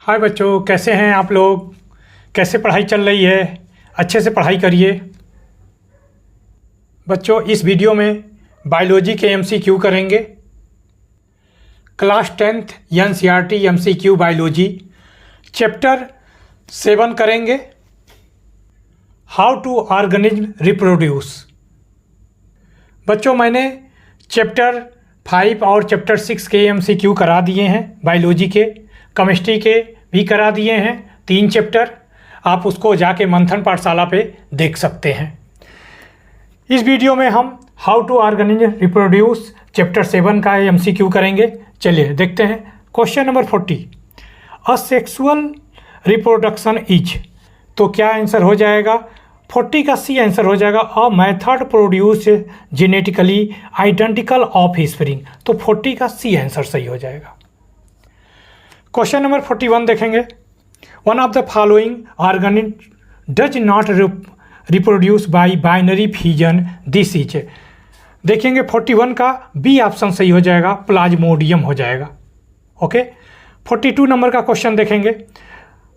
हाय बच्चों, कैसे हैं आप लोग। कैसे पढ़ाई चल रही है। अच्छे से पढ़ाई करिए बच्चों। इस वीडियो में बायोलॉजी के एमसीक्यू करेंगे। Class 10th NCERT MCQ biology chapter 7 करेंगे। How to organism reproduce. बच्चों, मैंने चैप्टर 5 और चैप्टर 6 के एमसीक्यू करा दिए हैं। बायोलॉजी के, केमिस्ट्री के भी करा दिए हैं 3 चैप्टर। आप उसको जाके मंथन पाठशाला पे देख सकते हैं। इस वीडियो में हम how to organism reproduce chapter 7 का एमसीक्यू करेंगे। चलिए देखते हैं। Question number 40, asexual reproduction is. तो क्या आंसर हो जाएगा? 40 का सी आंसर हो जाएगा a method produce genetically identical of spring. तो 40 का सी आंसर सही हो जाएगा। क्वेश्चन नंबर 41 देखेंगे। One of the following organism does not reproduce by binary fission, this is. देखेंगे 41 का बी ऑप्शन सही हो जाएगा, प्लाज्मोडियम हो जाएगा। ओके। 42 नंबर का क्वेश्चन देखेंगे।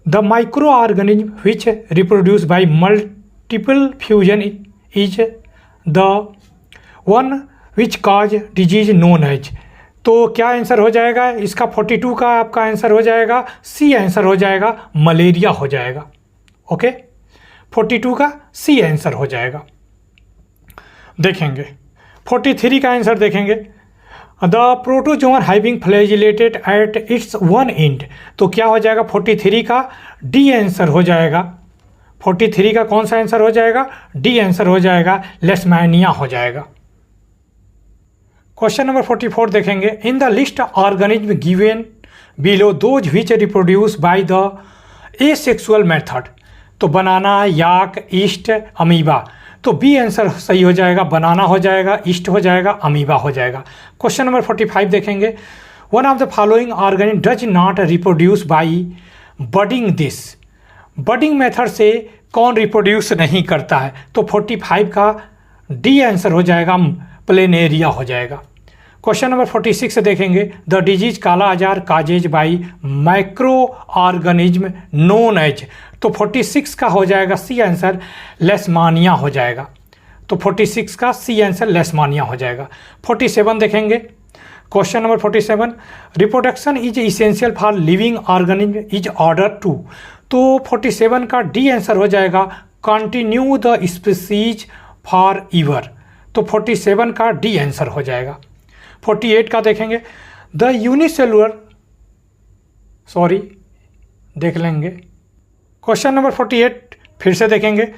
The microorganism which reproduce by multiple fusion is the one which cause disease known as. तो क्या आंसर हो जाएगा इसका? 42 का आपका आंसर हो जाएगा सी आंसर हो जाएगा, मलेरिया हो जाएगा। ओके, 42 का सी आंसर हो जाएगा। देखेंगे 43 का आंसर देखेंगे। The protozoan having flagellated at its one and. तो क्या हो जाएगा? 43 का डी आंसर हो जाएगा। 43 का कौन सा आंसर हो जाएगा? डी आंसर हो जाएगा, लेशमैनिया हो जाएगा। क्वेश्चन नंबर 44 देखेंगे। In the list organism given below those which reproduce by the asexual method. तो बनाना, याक, ईस्ट, अमीबा। तो बी आंसर सही हो जाएगा, बनाना हो जाएगा, ईस्ट हो जाएगा, अमीबा हो जाएगा। क्वेश्चन नंबर 45 देखेंगे। One of the following organism does not reproduce by budding this. Budding method से कौन रिप्रोड्यूस नहीं करता है? तो 45 का डी आंसर हो जाएगा, प्लेनेरिया हो जाएगा। क्वेश्चन नंबर 46 देखेंगे। The disease kala azar causes by microorganism known as. तो 46 का हो जाएगा सी आंसर, लेशमानिया हो जाएगा। तो 46 का सी आंसर लेशमानिया हो जाएगा। 47 देखेंगे। Question number 47, reproduction is essential for living organism is order to. तो 47 का डी आंसर हो जाएगा, continue the species forever. तो 47 का डी आंसर हो जाएगा। 48 का देखेंगे। द यूनिसेलुलर, सॉरी देख लेंगे। क्वेश्चन नंबर 48 फिर से देखेंगे।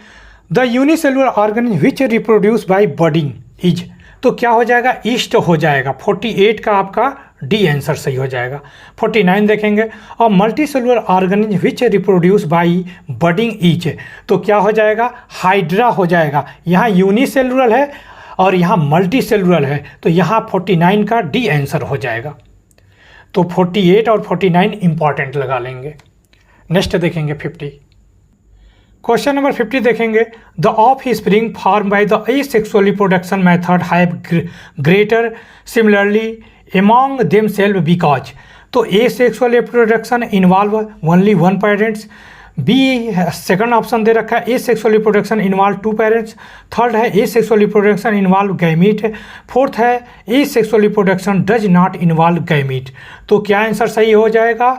The unicellular organism which reproduce bye budding is. तो क्या हो जाएगा? ईस्ट हो जाएगा। 48 का आपका डी आंसर सही हो जाएगा। 49 देखेंगे। और multicellular organism which reproduce bye budding is. तो क्या हो जाएगा? हाइड्रा हो जाएगा। यहाँ यूनिसेलुलर है और यहाँ मल्टी सेलुलर है, तो यहाँ 49 का डी आंसर हो जाएगा। तो 48 और 49 इंपॉर्टेंट लगा लेंगे। नेक्स्ट देखेंगे 50। क्वेश्चन नंबर 50 देखेंगे। The offspring form by the asexual reproduction method have greater similarly among themselves because. तो asexual reproduction involve only one parents. B second option दे रखा है, asexual reproduction involve 2 parents. Third है asexual reproduction involve gamete. Fourth है asexual reproduction does not involve gamete. तो क्या answer सही हो जाएगा?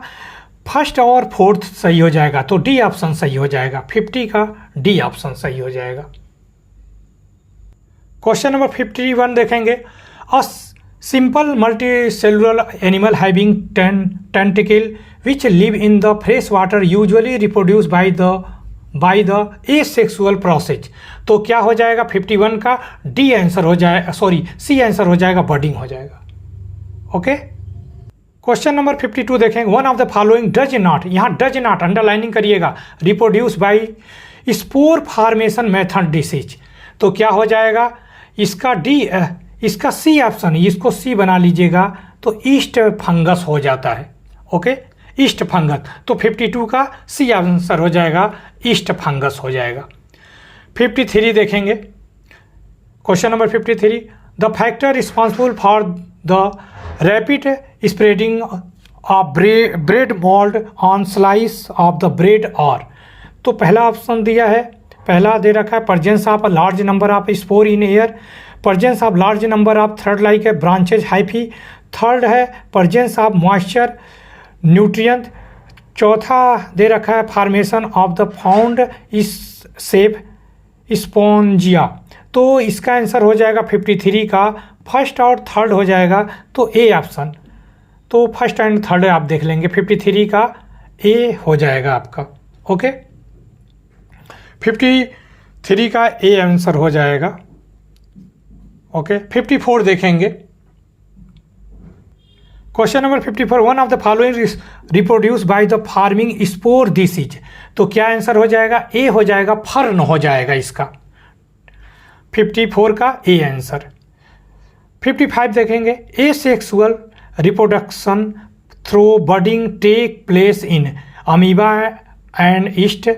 फर्स्ट और फोर्थ सही हो जाएगा। तो डी ऑप्शन सही हो जाएगा। 50 का डी ऑप्शन सही हो जाएगा। क्वेश्चन नंबर 51 देखेंगे। A simple multicellular animal having tentacle which live in the fresh water usually reproduce by the asexual process। तो क्या हो जाएगा? 51 का डी आंसर हो जाएगा, सॉरी सी आंसर हो जाएगा, बडिंग हो जाएगा। ओके। क्वेश्चन नंबर 52 देखेंगे। One of the following does not, यहाँ डज नॉट अंडरलाइनिंग करिएगा, reproduce by spore formation method disease. तो क्या हो जाएगा इसका? डी, इसका सी ऑप्शन, इसको सी बना लीजिएगा, तो ईस्ट फंगस हो जाता है। Okay, east fungus. तो 52 का सी आंसर हो जाएगा, ईस्ट फंगस हो जाएगा। 53 देखेंगे। Question number 53, the factor responsible for the rapid spreading a bread mould on slice of the bread और। तो पहला ऑप्शन दिया है, पहला दे रखा है presence of a large number of spore in air, presence of large number of third like a branches hyphae, third है प्रेजेंस ऑफ मॉइस्चर न्यूट्रिएंट, चौथा दे रखा है फॉर्मेशन ऑफ द फाउंड इस शेप स्पॉन्जिया। तो इसका आंसर हो जाएगा 53 का फर्स्ट और थर्ड हो जाएगा, तो ए ऑप्शन। तो फर्स्ट एंड थर्ड आप देख लेंगे, 53 का ए हो जाएगा आपका। ओके, 53 का ए आंसर हो जाएगा। ओके, 54 देखेंगे। Question number 54, one of the following reproduce by the farming spore disease. तो क्या आंसर हो जाएगा? ए हो जाएगा, फर्न हो जाएगा इसका। 54 का ए आंसर। 55 देखेंगे, asexual reproduction through budding take place in amoeba and yeast,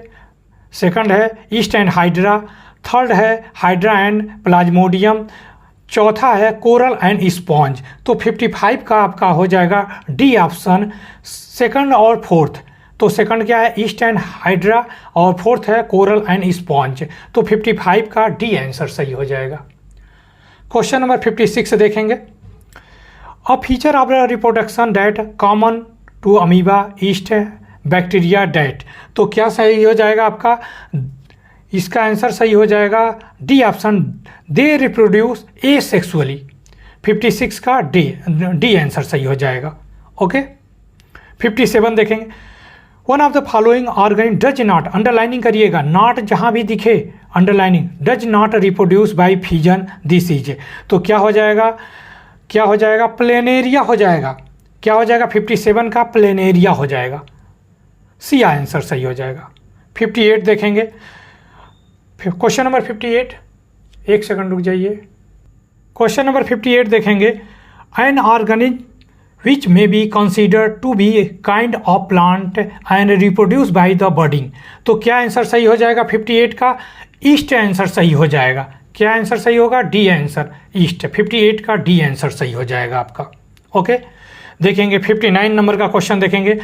second है ईस्ट एंड हाइड्रा, थर्ड है हाइड्रा एंड प्लाज्मोडियम, चौथा है कोरल एंड स्पॉन्ज। तो 55 का आपका हो जाएगा डी ऑप्शन, सेकंड और फोर्थ। तो सेकंड क्या है? ईस्ट एंड हाइड्रा, और फोर्थ है कोरल एंड स्पॉन्ज। तो 55 का डी आंसर सही हो जाएगा। क्वेश्चन नंबर 56 देखेंगे, a feature of reproduction that common to amoeba yeast bacteria that. तो क्या सही हो जाएगा आपका? इसका आंसर सही हो जाएगा D option, they reproduce A sexually. 56 का डी आंसर सही हो जाएगा। ओके, 57 देखेंगे, one of the following organism does not, underlining करिएगा, नॉट जहां भी दिखे underlining, does not reproduce by fusion disease. तो क्या हो जाएगा? क्या हो जाएगा? प्लेनेरिया हो जाएगा। क्या हो जाएगा? 57 का प्लेनेरिया हो जाएगा, सी आंसर सही हो जाएगा। 58 देखेंगे, क्वेश्चन नंबर 58, एक सेकंड रुक जाइए। क्वेश्चन नंबर 58 देखेंगे, an organism which may be considered to be a kind of plant and reproduce by the budding. तो क्या आंसर सही हो जाएगा? 58 का ईस्ट आंसर सही हो जाएगा। क्या आंसर सही होगा? D answer, east. 58 का डी आंसर सही हो जाएगा आपका। ओके, देखेंगे 59 नंबर का क्वेश्चन देखेंगे,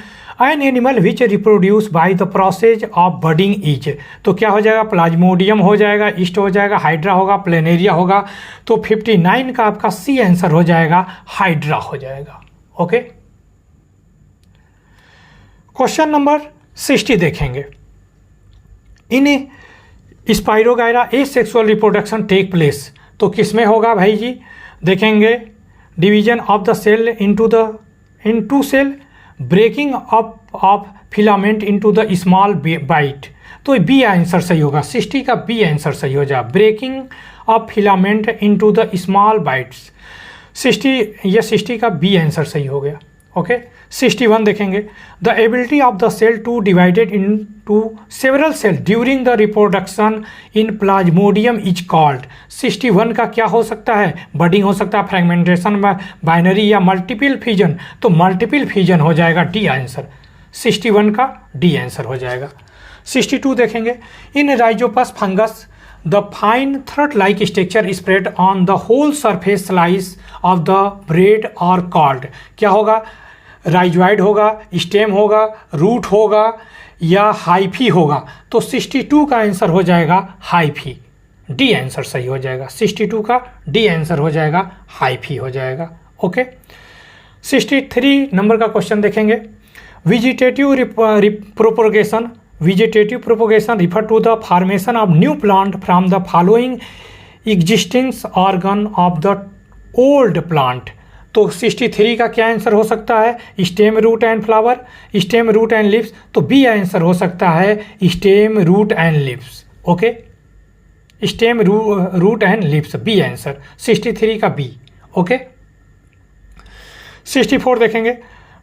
an animal which reproduce by the process of budding is. तो क्या हो जाएगा? प्लाज्मोडियम हो जाएगा, ईस्ट हो जाएगा, हाइड्रा होगा, प्लेनेरिया होगा। तो 59 का आपका सी आंसर हो जाएगा, हाइड्रा हो जाएगा। ओके, क्वेश्चन नंबर 60 देखेंगे, in Spirogyra asexual reproduction take place. तो किसमें होगा भाई जी? देखेंगे, division of the cell into cell, breaking up of filament into the small bite. तो बी आंसर सही होगा, 60 का बी आंसर सही हो जाएगा, breaking up filament into the small bites. 60 का बी आंसर सही हो गया। ओके, 61 देखेंगे, the ability of the cell to divided into several cell during the reproduction in Plasmodium is called. 61 का क्या हो सकता है? बडिंग हो सकता है, फ्रेगमेंटेशन, बाइनरी या मल्टीपल फ्यूजन। तो मल्टीपल फ्यूजन हो जाएगा डी आंसर, 61 का डी आंसर हो जाएगा। 62 देखेंगे, in Rhizopus fungus the fine thread like structure spread on the whole surface slice of the bread are called. क्या होगा? राइजोइड होगा, स्टेम होगा, रूट होगा या हाइफी होगा। तो 62 का आंसर हो जाएगा हाइफी, डी आंसर सही हो जाएगा। 62 का डी आंसर हो जाएगा, हाइफी हो जाएगा। ओके, 63 नंबर का क्वेश्चन देखेंगे, vegetative propagation. Vegetative propagation refer to the formation of new plant from the following existing organ of the old plant। तो 63 का क्या आंसर हो सकता है? Stem, root and flower, stem, root and leaves. तो B answer हो सकता है stem, root and leaves. Okay, stem, root and leaves, B answer, 63 का बी। ओके, 64 देखेंगे,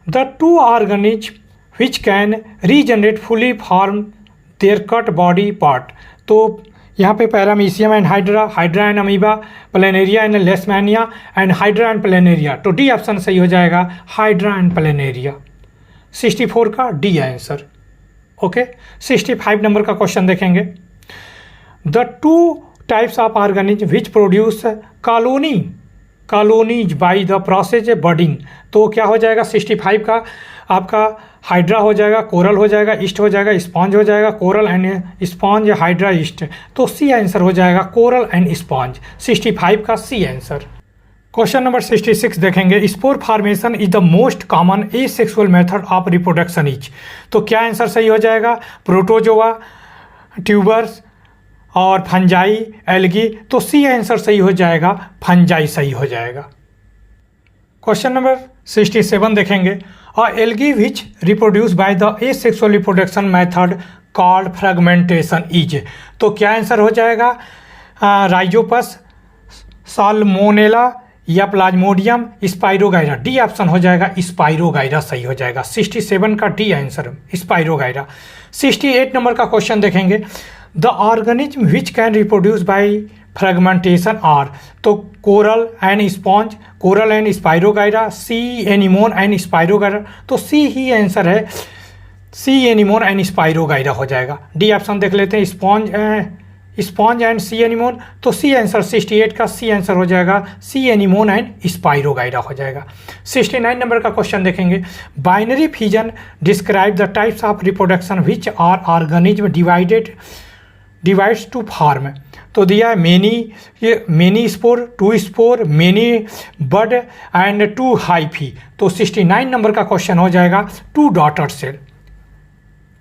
the two organism which can regenerate fully form their cut body part। तो यहाँ पे paramecium and hydra, hydra and amoeba, planaria and leishmania and hydra and planaria. तो D option सही हो जाएगा, hydra and planaria, 64 का D answer. Okay, 65 number का question देखेंगे, the two types of organism which produce colonies by the process budding. तो क्या हो जाएगा? 65 का आपका हाइड्रा हो जाएगा, कोरल हो जाएगा, ईस्ट हो जाएगा, स्पॉन्ज हो जाएगा, coral and sponge, hydra, east. तो सी आंसर हो जाएगा कोरल एंड स्पॉन्ज, 65 का सी आंसर। क्वेश्चन नंबर 66 देखेंगे, spore formation is the most common asexual method of reproduction is. तो क्या आंसर सही हो जाएगा? प्रोटोजोआ, ट्यूबर्स और फंजाई, एल्गी। तो सी आंसर सही हो जाएगा, फंजाई सही हो जाएगा। क्वेश्चन नंबर 67 देखेंगे, a algae which reproduce by the asexual reproduction method called fragmentation is. तो क्या आंसर हो जाएगा? राइजोपस, साल्मोनेला या प्लाज्मोडियम, स्पाइरोगाइरा। डी ऑप्शन हो जाएगा, स्पाइरोगाइरा सही हो जाएगा। 67 का डी आंसर स्पाइरोगाइरा। 68 नंबर का क्वेश्चन देखेंगे, the organism which can reproduce by fragmentation are. तो coral and sponge, coral and spirogyra, sea anemone and spirogyra. तो सी ही आंसर है, सी एनिमोन एंड स्पाइरोगाइरा हो जाएगा। डी ऑप्शन देख लेते हैं, स्पॉन्ज एंड सी एनिमोन। तो सी आंसर 68 का सी आंसर हो जाएगा, सी एनिमोन एंड स्पाइरोगाइरा हो जाएगा। 69 नंबर का क्वेश्चन देखेंगे, binary fission describe the types of reproduction which are organism divides to form. तो दिया है many spore, two spore, many bud and two hyphae. तो 69 नंबर का क्वेश्चन हो जाएगा, टू डॉटर सेल।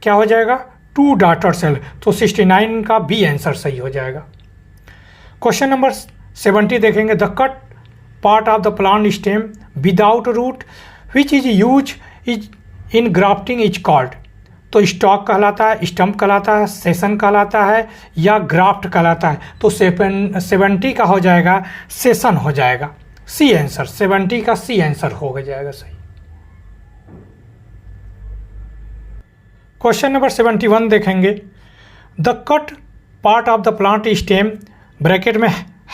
क्या हो जाएगा? Two daughter cell. तो 69 का बी आंसर सही हो जाएगा। क्वेश्चन नंबर 70 देखेंगे, the cut part of the plant stem without root which is use is in grafting is called. तो स्टॉक कहलाता है, स्टम्प कहलाता है, सेशन कहलाता है या ग्राफ्ट कहलाता है। तो 70 का हो जाएगा, सेशन हो जाएगा, सी आंसर। 70 का सी आंसर हो जाएगा सही। क्वेश्चन नंबर 71 देखेंगे, the cut part of the plant stem bracket में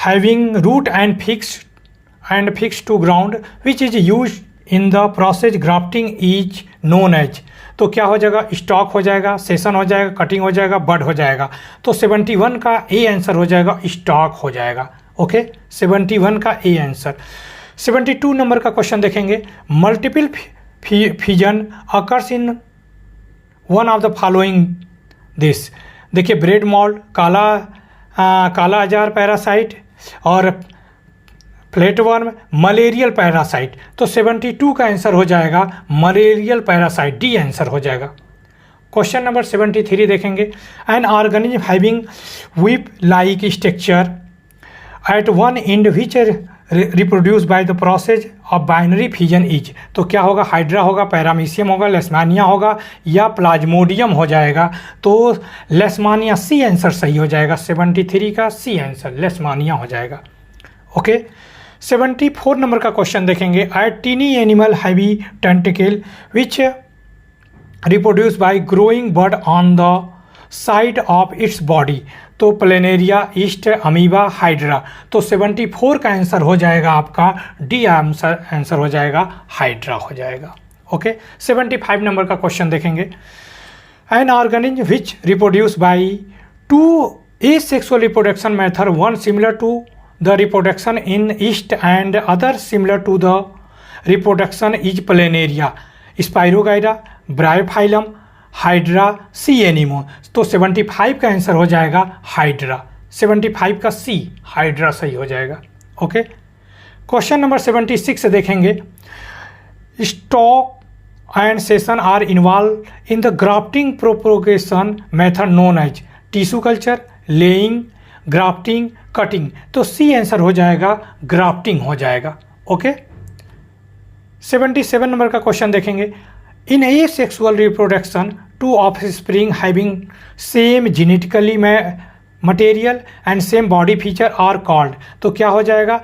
having root and fix to ground which is use in the process grafting is known as. तो क्या हो जाएगा? स्टॉक हो जाएगा, सेशन हो जाएगा, कटिंग हो जाएगा, बड हो जाएगा। तो 71 का ए आंसर हो जाएगा, स्टॉक हो जाएगा। ओके, 71 का ए आंसर। 72 नंबर का क्वेश्चन देखेंगे, multiple fission occurs in one of the following this. देखिए, ब्रेड मॉल्ड, काला अजार पैरासाइट और फ्लैटवर्म, मलेरियल पैरासाइट। तो 72 का आंसर हो जाएगा, मलेरियल पैरासाइट, डी आंसर हो जाएगा। क्वेश्चन नंबर 73 देखेंगे, an organism having whip like structure eight one and which reproduce by the process of binary fission is. तो क्या होगा? हाइड्रा होगा, पैरामीशियम होगा, लेशमानिया होगा या प्लाज्मोडियम हो जाएगा। तो लेशमानिया सी आंसर सही हो जाएगा। 73 का सी आंसर लेशमानिया हो जाएगा। ओके, 74 नंबर का क्वेश्चन देखेंगे, I tiny animal heavy tentacle which reproduce by growing bird on the side of its body. तो प्लेनेरिया, ईस्ट, अमीबा, हाइड्रा। तो 74 का आंसर हो जाएगा आपका डी आंसर हो जाएगा, हाइड्रा हो जाएगा। ओके, 75 नंबर का क्वेश्चन देखेंगे, an organism which reproduce by two asexual reproduction method, one similar to the reproduction in yeast and other similar to the reproduction is planaria, Spirogyra, Bryophyllum, Hydra, C anemone। तो 75 का answer हो जाएगा hydra. 75 का सी hydra सही हो जाएगा। Okay, question number 76 देखेंगे, stock and session are involve in the grafting propagation method known as tissue culture, laying, grafting, cutting. तो सी आंसर हो जाएगा, ग्राफ्टिंग हो जाएगा। ओके, 77 नंबर का क्वेश्चन देखेंगे, in asexual reproduction two offspring having same genetically material and same body feature are called. तो क्या हो जाएगा?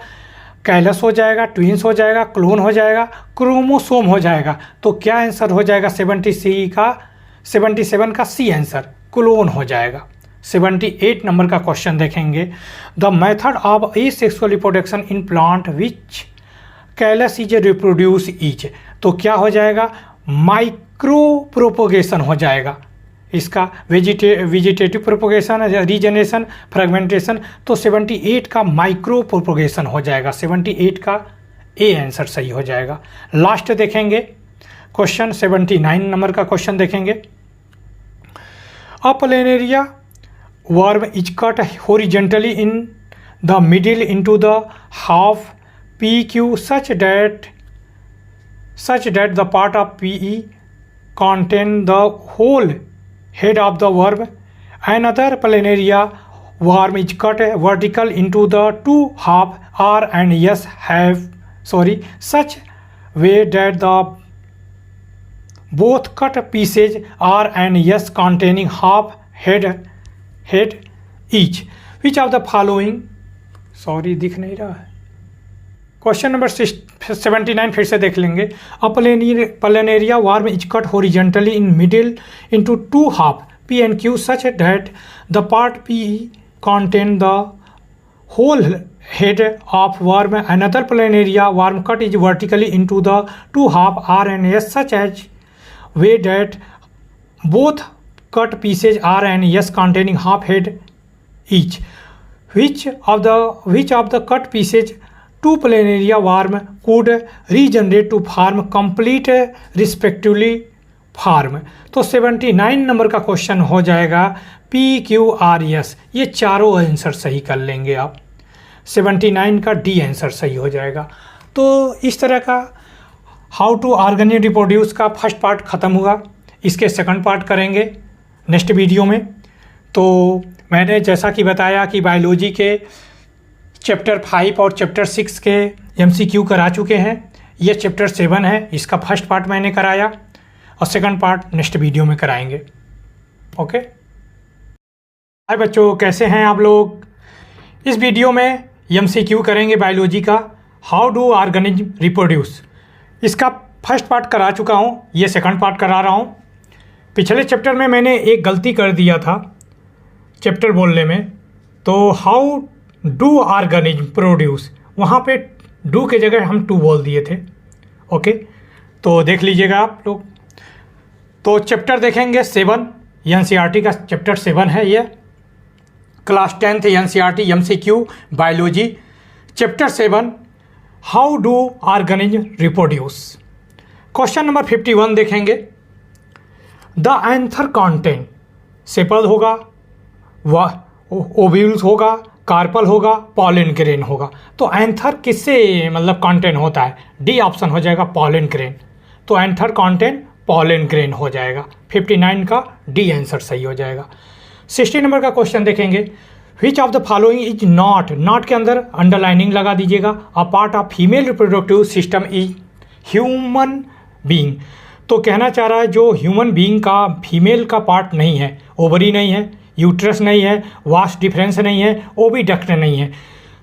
कैलस हो जाएगा, ट्विंस हो जाएगा, क्लोन हो जाएगा, क्रोमोसोम हो जाएगा। तो क्या आंसर हो जाएगा? 77 का सी आंसर क्लोन हो जाएगा। 78 नंबर का क्वेश्चन देखेंगे, the method of A sexual reproduction in plant which callus is reproduce is. तो क्या हो जाएगा? माइक्रो प्रोपोगेशन हो जाएगा इसका, वेजिटेटिव प्रोपोगेशन, रीजनरेशन, फ्रेगमेंटेशन। तो 78 का माइक्रो प्रोपोगेशन हो जाएगा। 78 का ए आंसर सही हो जाएगा। लास्ट देखेंगे क्वेश्चन 79 नंबर का क्वेश्चन देखेंगे। A planaria worm is cut horizontally in the middle into the half PQ such that the part of PE contain the whole head of the worm. Another planaria worm is cut vertical into the two half R and S such way that the both cut pieces R and S containing half head each. Which of the following दिख नहीं रहा है। Question number 79 फिर से देख लेंगे। A planaria worm is cut horizontally in middle into two half P and Q such that the part PE contain the whole head of worm. Another planaria worm cut is vertically into the two half R and S such as way that both cut pieces R and S containing half head each. Which of the cut pieces two planaria worm could regenerate to form complete respectively form? तो 79 number का question हो जाएगा PQRS। ये चारों answer सही कर लेंगे आप। 79 का D आंसर सही हो जाएगा। तो इस तरह का हाउ टू ऑर्गेनिक रिप्रोड्यूस का फर्स्ट पार्ट ख़त्म हुआ। इसके सेकंड पार्ट करेंगे नेक्स्ट वीडियो में। तो मैंने जैसा कि बताया कि बायोलॉजी के चैप्टर 5 और चैप्टर 6 के MCQ करा चुके हैं। ये चैप्टर 7 है, इसका फर्स्ट पार्ट मैंने कराया और सेकंड पार्ट नेक्स्ट वीडियो में कराएंगे। ओके, हाय बच्चों, कैसे हैं आप लोग? इस वीडियो में MCQ करेंगे बायोलॉजी का हाउ डू ऑर्गेनिज्म रिप्रोड्यूस। इसका फर्स्ट पार्ट करा चुका हूँ, ये सेकंड पार्ट करा रहा हूँ। पिछले चैप्टर में मैंने एक गलती कर दिया था चैप्टर बोलने में, तो हाउ डू ऑर्गेनिज्म प्रोड्यूस, वहाँ पे डू के जगह हम टू बोल दिए थे। ओके, तो देख लीजिएगा आप लोग। तो चैप्टर देखेंगे 7, NCERT का चैप्टर 7 है ये, class 10th NCERT MCQ biology chapter 7 how do organism reproduce. Question number 51 देखेंगे। द एंथर कॉन्टेंट सेपल होगा, ओव्यूल्स होगा, कार्पल होगा, पॉलन ग्रेन होगा। तो एंथर किससे मतलब कंटेंट होता है? डी ऑप्शन हो जाएगा, पॉलन ग्रेन। तो एंथर कंटेंट पॉलन ग्रेन हो जाएगा। 59 का डी आंसर सही हो जाएगा। 60 नंबर का क्वेश्चन देखेंगे। Which of the following is not के अंदर अंडरलाइनिंग लगा दीजिएगा। A part of female reproductive system is human being. तो कहना चाह रहा है जो ह्यूमन बीइंग का फीमेल का पार्ट नहीं है, ओवरी नहीं है, यूट्रस नहीं है, वास डिफरेंस नहीं है, ओविडक्ट नहीं है।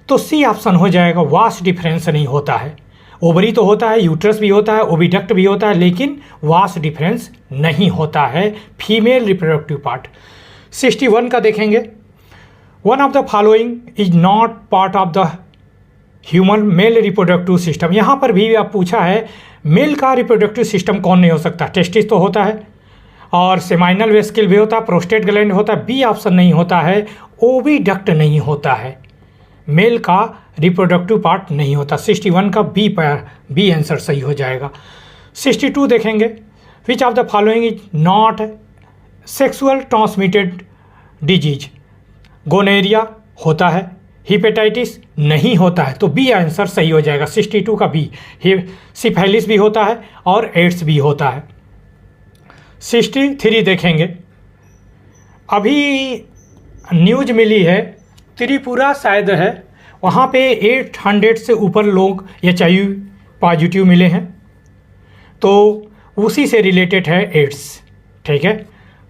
तो सी ऑप्शन हो जाएगा, वास डिफरेंस नहीं होता है। ओवरी तो होता है, यूट्रस भी होता है, ओविडक्ट भी होता है, लेकिन वास डिफरेंस नहीं होता है फीमेल रिप्रोडक्टिव पार्ट। 61 का देखेंगे। One of the following is not part of the human male reproductive system. यहाँ पर भी आप पूछा है मेल का रिप्रोडक्टिव सिस्टम कौन नहीं हो सकता? टेस्टिस तो होता है और सेमाइनल वेस्किल भी होता है, प्रोस्टेट ग्लैंड होता है। बी ऑप्शन नहीं होता है, ओविडक्ट नहीं होता है, मेल का रिप्रोडक्टिव पार्ट नहीं होता। 61 का बी आंसर सही हो जाएगा। 62 देखेंगे। Which of the following is not sexual transmitted disease. Gonorrhoea होता है, हिपेटाइटिस नहीं होता है, तो बी आंसर सही हो जाएगा। 62 का बी। सिफिलिस भी होता है और एड्स भी होता है। 63 देखेंगे। अभी न्यूज मिली है, त्रिपुरा शायद है, वहाँ पे 800 से ऊपर लोग HIV पॉजिटिव मिले हैं। तो उसी से रिलेटेड है एड्स। ठीक है,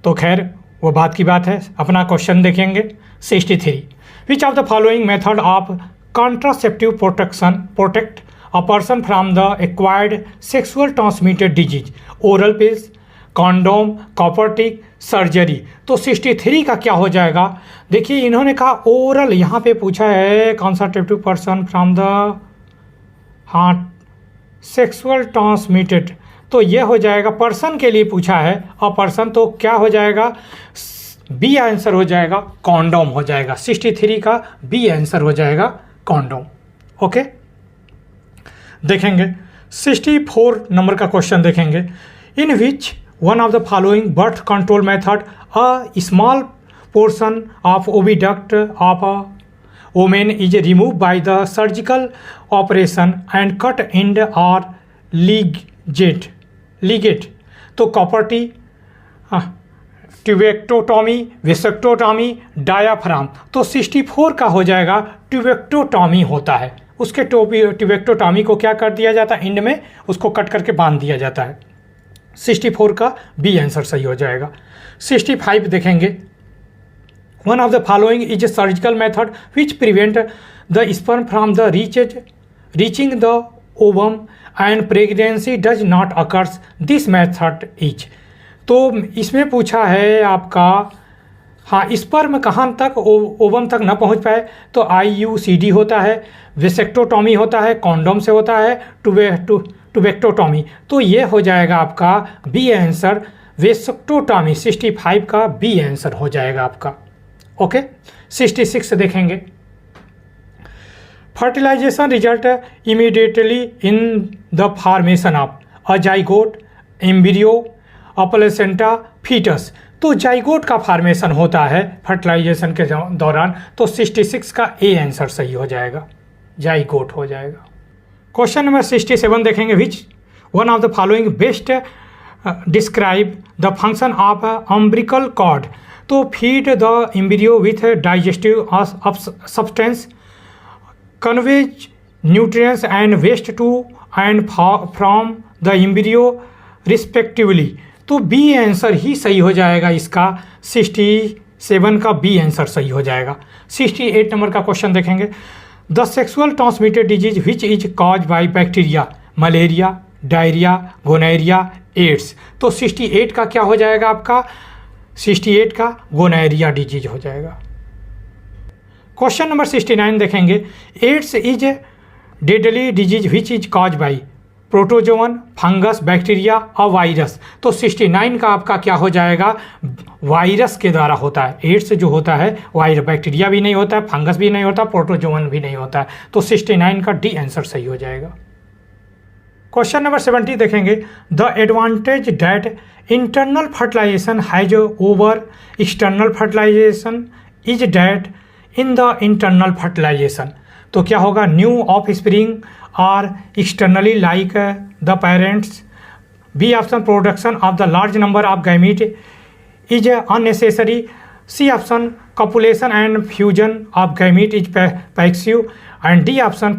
तो खैर वो बात की बात है। अपना क्वेश्चन देखेंगे। 63 which of the following method of contraceptive protect a person from the acquired sexual transmitted disease? Oral pills, condom, copper T, surgery. तो 63 का क्या हो जाएगा? देखिए इन्होंने कहा ओरल, यहाँ पे पूछा है contraceptive person from the sexual transmitted, तो ये हो जाएगा पर्सन के लिए पूछा है। और पर्सन तो क्या हो जाएगा? बी आंसर हो जाएगा, कॉन्डोम हो जाएगा। 63 का बी आंसर हो जाएगा, कॉन्डोम। ओके, देखेंगे 64 नंबर का क्वेश्चन देखेंगे। In which one of the following birth control method a small portion of oviduct of a women is remove by the surgical operation and cut and और ligate. तो copper T, tubectomy, vasectomy, diaphragm. तो 64 का हो जाएगा ट्यूबेक्टोटॉमी होता है। उसके ट्यूबेक्टोटॉमी को क्या कर दिया जाता है, एंड में उसको कट करके बांध दिया जाता है। 64 का बी आंसर सही हो जाएगा। 65 देखेंगे, one of the following is a surgical method which prevent the sperm from the reaching the ovum and pregnancy does not occurs, this method is. तो इसमें पूछा है आपका, हाँ, स्पर्म कहाँ तक ओवम तक न पहुँच पाए, तो IUCD होता है, वेसेक्टोटॉमी होता है, कॉन्डोम से होता है, ट्यूबेक्टोटॉमी। तो ये हो जाएगा आपका बी आंसर, वेसेक्टोटॉमी। 65 का बी आंसर हो जाएगा आपका। ओके, 66 देखेंगे, fertilisation result immediately in the formation of a zygote, embryo, a placenta, foetus. तो जाइगोट का फॉर्मेशन होता है फर्टिलाइजेशन के दौरान। तो 66 का ए आंसर सही हो जाएगा, जाइगोट हो जाएगा। क्वेश्चन नंबर 67 देखेंगे, which one of the following best describe the function of umbilical cord. तो feed the embryo with digestive substance, conveys nutrients and waste to and from the embryo respectively. तो B answer ही सही हो जाएगा इसका, 67 का B answer सही हो जाएगा। 68 नंबर का क्वेश्चन देखेंगे, the sexual transmitted disease which is cause by bacteria, malaria, diarrhoea, gonorrhoea, AIDS. तो 68 का क्या हो जाएगा आपका, 68 का गोनैरिया डिजीज हो जाएगा। क्वेश्चन नंबर 69 देखेंगे, AIDS is deadly disease which is cause by protozoan, fungus, bacteria और वायरस। तो 69 का आपका क्या हो जाएगा, वायरस के द्वारा होता है। एड्स जो होता है वायरस, बैक्टीरिया भी नहीं होता है, फंगस भी नहीं होता, प्रोटोजोवन भी नहीं होता है। तो 69 का डी आंसर सही हो जाएगा। क्वेश्चन नंबर 70 देखेंगे, the advantage that internal fertilisation has over external fertilisation is that in the internal fertilisation. तो क्या होगा, new offspring are externally like the parents. B option, production of the large number of gamete is unnecessary. C option, copulation and fusion of gamete is passive. And D option,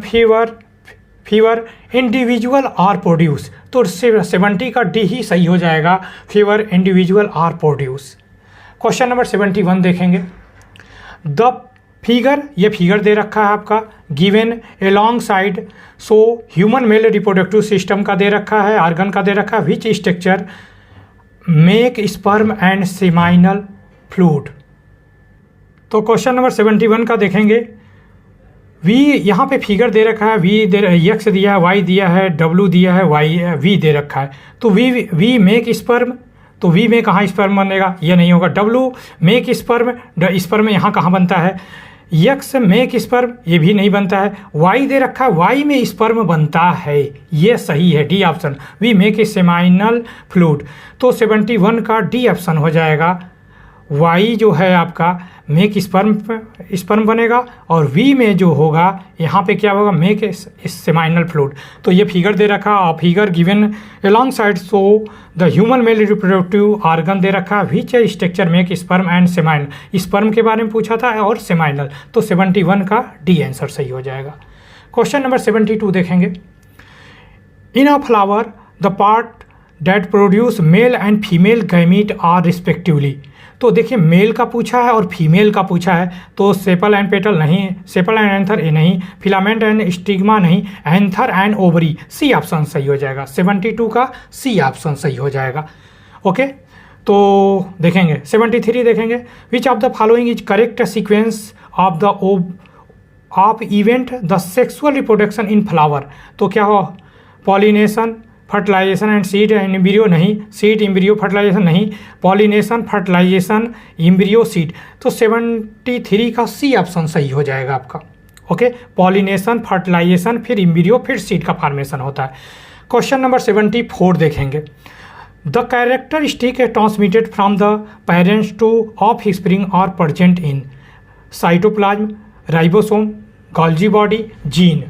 fewer individual are produce. तो 70 का D ही सही हो जाएगा, fewer individual are produce. Question number 71 देखेंगे, the figure, ये figure दे रखा है आपका, given along side so human male reproductive system का दे रखा है, आर्गन का दे रखा है, विच structure make sperm and seminal fluid. तो क्वेश्चन नंबर 71 का देखेंगे, वी यहाँ पे फिगर दे रखा है, वी एक्स दिया है, वाई दिया है, डब्ल्यू दिया है, वाई वी दे रखा है। तो वी मेक स्पर्म, तो वी में कहाँ स्पर्म बनेगा, ये नहीं होगा। डब्ल्यू मेक स्पर्म, स्पर्म यहाँ कहाँ बनता है। यक्स मेक स्पर्म, ये भी नहीं बनता है। वाई दे रखा है, वाई में स्पर्म बनता है, ये सही है, D option, we make a seminal fluid. तो 71 का डी ऑप्शन हो जाएगा, वाई जो है आपका मेक स्पर्म बनेगा, और वी में जो होगा यहाँ पे क्या होगा, मेक सेमाइनल फ्लूइड। तो ये फिगर दे रखा, figure given alongside so the human male reproductive organ दे रखा, which structure make sperm and seminal. Sperm के बारे में पूछा था और सेमाइनल। तो 71 का डी आंसर सही हो जाएगा। क्वेश्चन नंबर 72 देखेंगे, in a flower the part that produce male and female gamete are respectively. तो देखिए, मेल का पूछा है और फीमेल का पूछा है। तो सेपल एंड पेटल नहीं, सेपल एंड एंथर ये नहीं, फिलामेंट एंड स्टिग्मा नहीं, anther and ovary, C option सही हो जाएगा। 72 का सी ऑप्शन सही हो जाएगा। ओके, तो देखेंगे 73 देखेंगे, which of the following is correct sequence of the of event the sexual reproduction in flower. तो क्या हो, pollination, fertilisation and seed embryo नहीं, सीड एम्ब्रियो फर्टिलाइजेशन नहीं, पॉलिनेशन, फर्टिलाइजेशन, एम्ब्रियो, सीड। तो 73 का सी ऑप्शन सही हो जाएगा आपका। ओके, पॉलिनेशन, फर्टिलाइजेशन, फिर एम्ब्रियो, फिर सीड का फॉर्मेशन होता है। क्वेश्चन नंबर 74 देखेंगे, the characteristic transmitted from the parents to offspring are present in cytoplasm, ribosome, Golgi body, gene.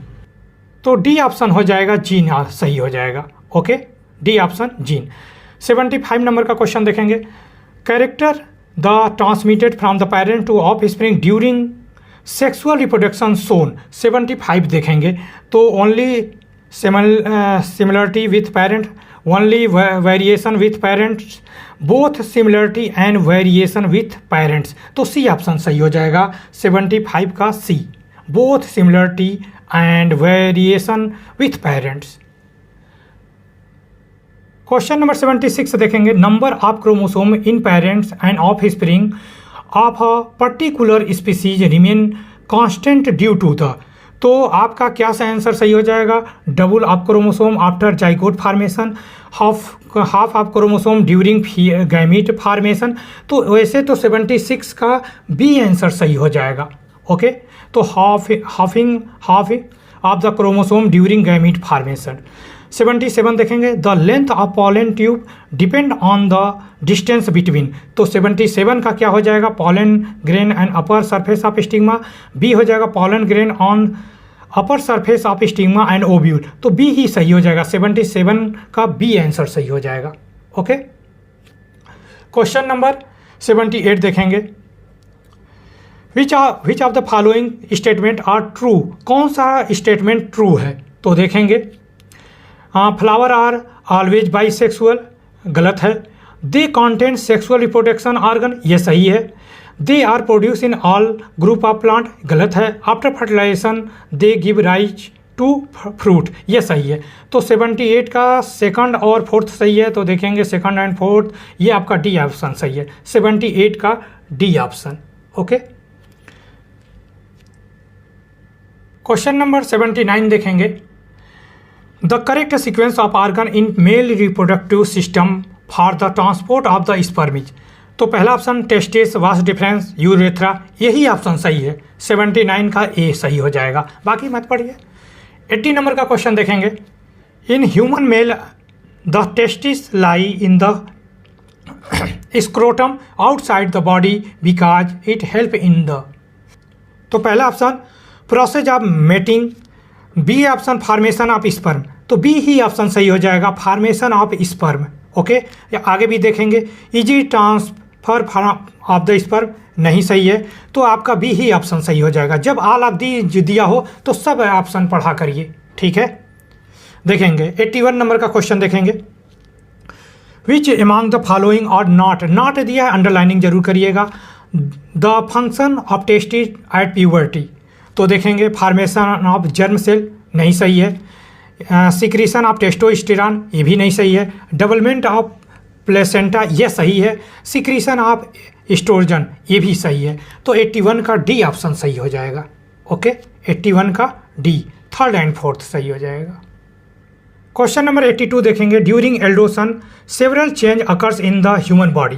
तो डी ऑप्शन हो जाएगा, जीन सही हो जाएगा। Okay, D option gene. 75 number का क्वेश्चन देखेंगे। Character the transmitted from the parent to offspring during sexual reproduction show. 75 देखेंगे तो only similarity with parent, only variation with parents, both similarity and variation with parents. तो C option सही हो जाएगा 75 का C, both similarity and variation with parents. Question number 76 देखेंगे। Number of chromosome in parents and offspring of a particular species remain constant due to the. तो आपका क्या सा आंसर सही हो जाएगा? Double of chromosome after zygote formation, half of chromosome during gamete formation. तो वैसे तो 76 का बी आंसर सही हो जाएगा। ओके, तो half of the chromosome during gamete formation. 77 देखेंगे। The length of pollen tube depend on the distance between. तो 77 का क्या हो जाएगा? Pollen grain and upper surface of stigma. B हो जाएगा pollen grain on upper surface of stigma and ovule. तो B ही सही हो जाएगा, 77 का बी आंसर सही हो जाएगा। ओके, क्वेश्चन नंबर 78 देखेंगे। Which of the following statement are true. कौन सा स्टेटमेंट ट्रू है? तो देखेंगे। फ्लावर आर ऑलवेज बाइसेक्सुअल, गलत है। They contain sexual reproduction organ, ये सही है। They are produce in all group of plant, गलत है। After fertilisation they give rise to fruit, ये सही है। तो 78 का सेकंड और फोर्थ सही है। तो देखेंगे सेकंड एंड फोर्थ, ये आपका डी ऑप्शन सही है, 78 का D option. Okay, question number 79 देखेंगे। The correct sequence of organ in male reproductive system for the transport of the sperms. तो पहला option testis, vas deferens, urethra, यही ऑप्शन सही है, 79 का ए सही हो जाएगा। बाकी मत पढ़िए। 80 नंबर का क्वेश्चन देखेंगे। In human male the testis lie in the scrotum outside the body because it help in the. तो पहला option process of mating, B option formation of sperm. तो बी ही ऑप्शन सही हो जाएगा, फॉर्मेशन ऑफ स्पर्म। ओके, आगे भी देखेंगे। Easy transfer of the sperm, नहीं सही है। तो आपका बी ही ऑप्शन सही हो जाएगा। जब ऑल ऑफ दी दिया हो तो सब ऑप्शन पढ़ा करिए, ठीक है। देखेंगे 81 नंबर का क्वेश्चन देखेंगे। विच अमॉन्ग द फॉलोइंग और नॉट दिया है, अंडरलाइनिंग जरूर करिएगा। The function of testis at puberty. तो देखेंगे फॉर्मेशन ऑफ जर्म सेल, नहीं सही है। सिक्रीशन ऑफ टेस्टोस्टेरॉन, ये भी नहीं सही है। डेवलपमेंट ऑफ प्लेसेंटा, ये सही है। सिक्रीशन ऑफ एस्ट्रोजन, ये भी सही है। तो 81 का डी ऑप्शन सही हो जाएगा। ओके, 81 का डी, थर्ड एंड फोर्थ सही हो जाएगा। क्वेश्चन नंबर 82 देखेंगे। ड्यूरिंग एल्डोसन several change occurs in the human body.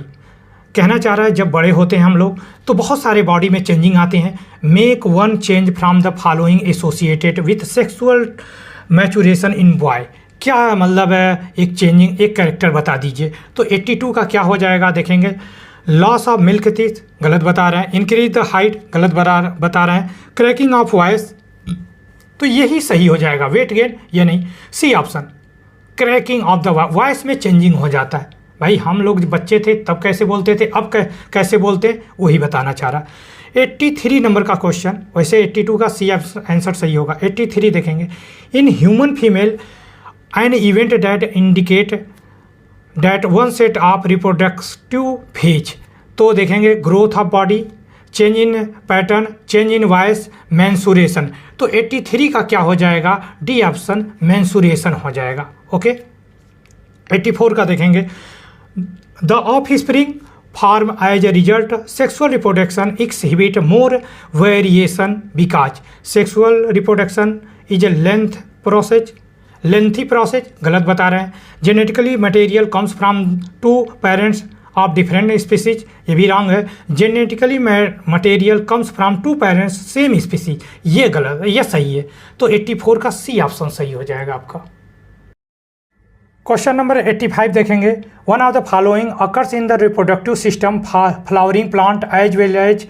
कहना चाह रहा है जब बड़े होते हैं हम लोग तो बहुत सारे बॉडी में चेंजिंग आते हैं। Make one change from the following associated with sexual maturation in boy. क्या मतलब है एक चेंजिंग, एक कैरेक्टर बता दीजिए। तो 82 का क्या हो जाएगा? देखेंगे। लॉस ऑफ मिल्क टीथ, गलत बता रहे हैं। इंक्रीज द हाइट, गलत बता रहे हैं। क्रैकिंग ऑफ वॉइस, तो यही सही हो जाएगा। वेट गेन, ये नहीं, C option, cracking of the voice में चेंजिंग हो जाता है। भाई हम लोग बच्चे थे तब कैसे बोलते थे, अब कैसे बोलते हैं, वही बताना चाह रहा। 83 नंबर का क्वेश्चन, वैसे 82 का सी आंसर सही होगा। 83 देखेंगे। In human female an event that indicate that one set of reproductive phase. तो देखेंगे growth of body, change in pattern, change in voice, mensuration. तो 83 का क्या हो जाएगा? डी ऑप्शन, मेंसुरेशन हो जाएगा। ओके, 84 का देखेंगे। The offspring form as a result sexual reproduction exhibit more variation because sexual reproduction is a lengthy process, गलत बता रहे हैं। Genetically material comes from two parents of different species, ये भी रॉन्ग है। Genetically material comes from two parents same species, ये गलत है, ये सही है। तो 84 का सी ऑप्शन सही हो जाएगा आपका। क्वेश्चन नंबर 85 देखेंगे। One of the following occurs in the reproductive system flowering plant as well as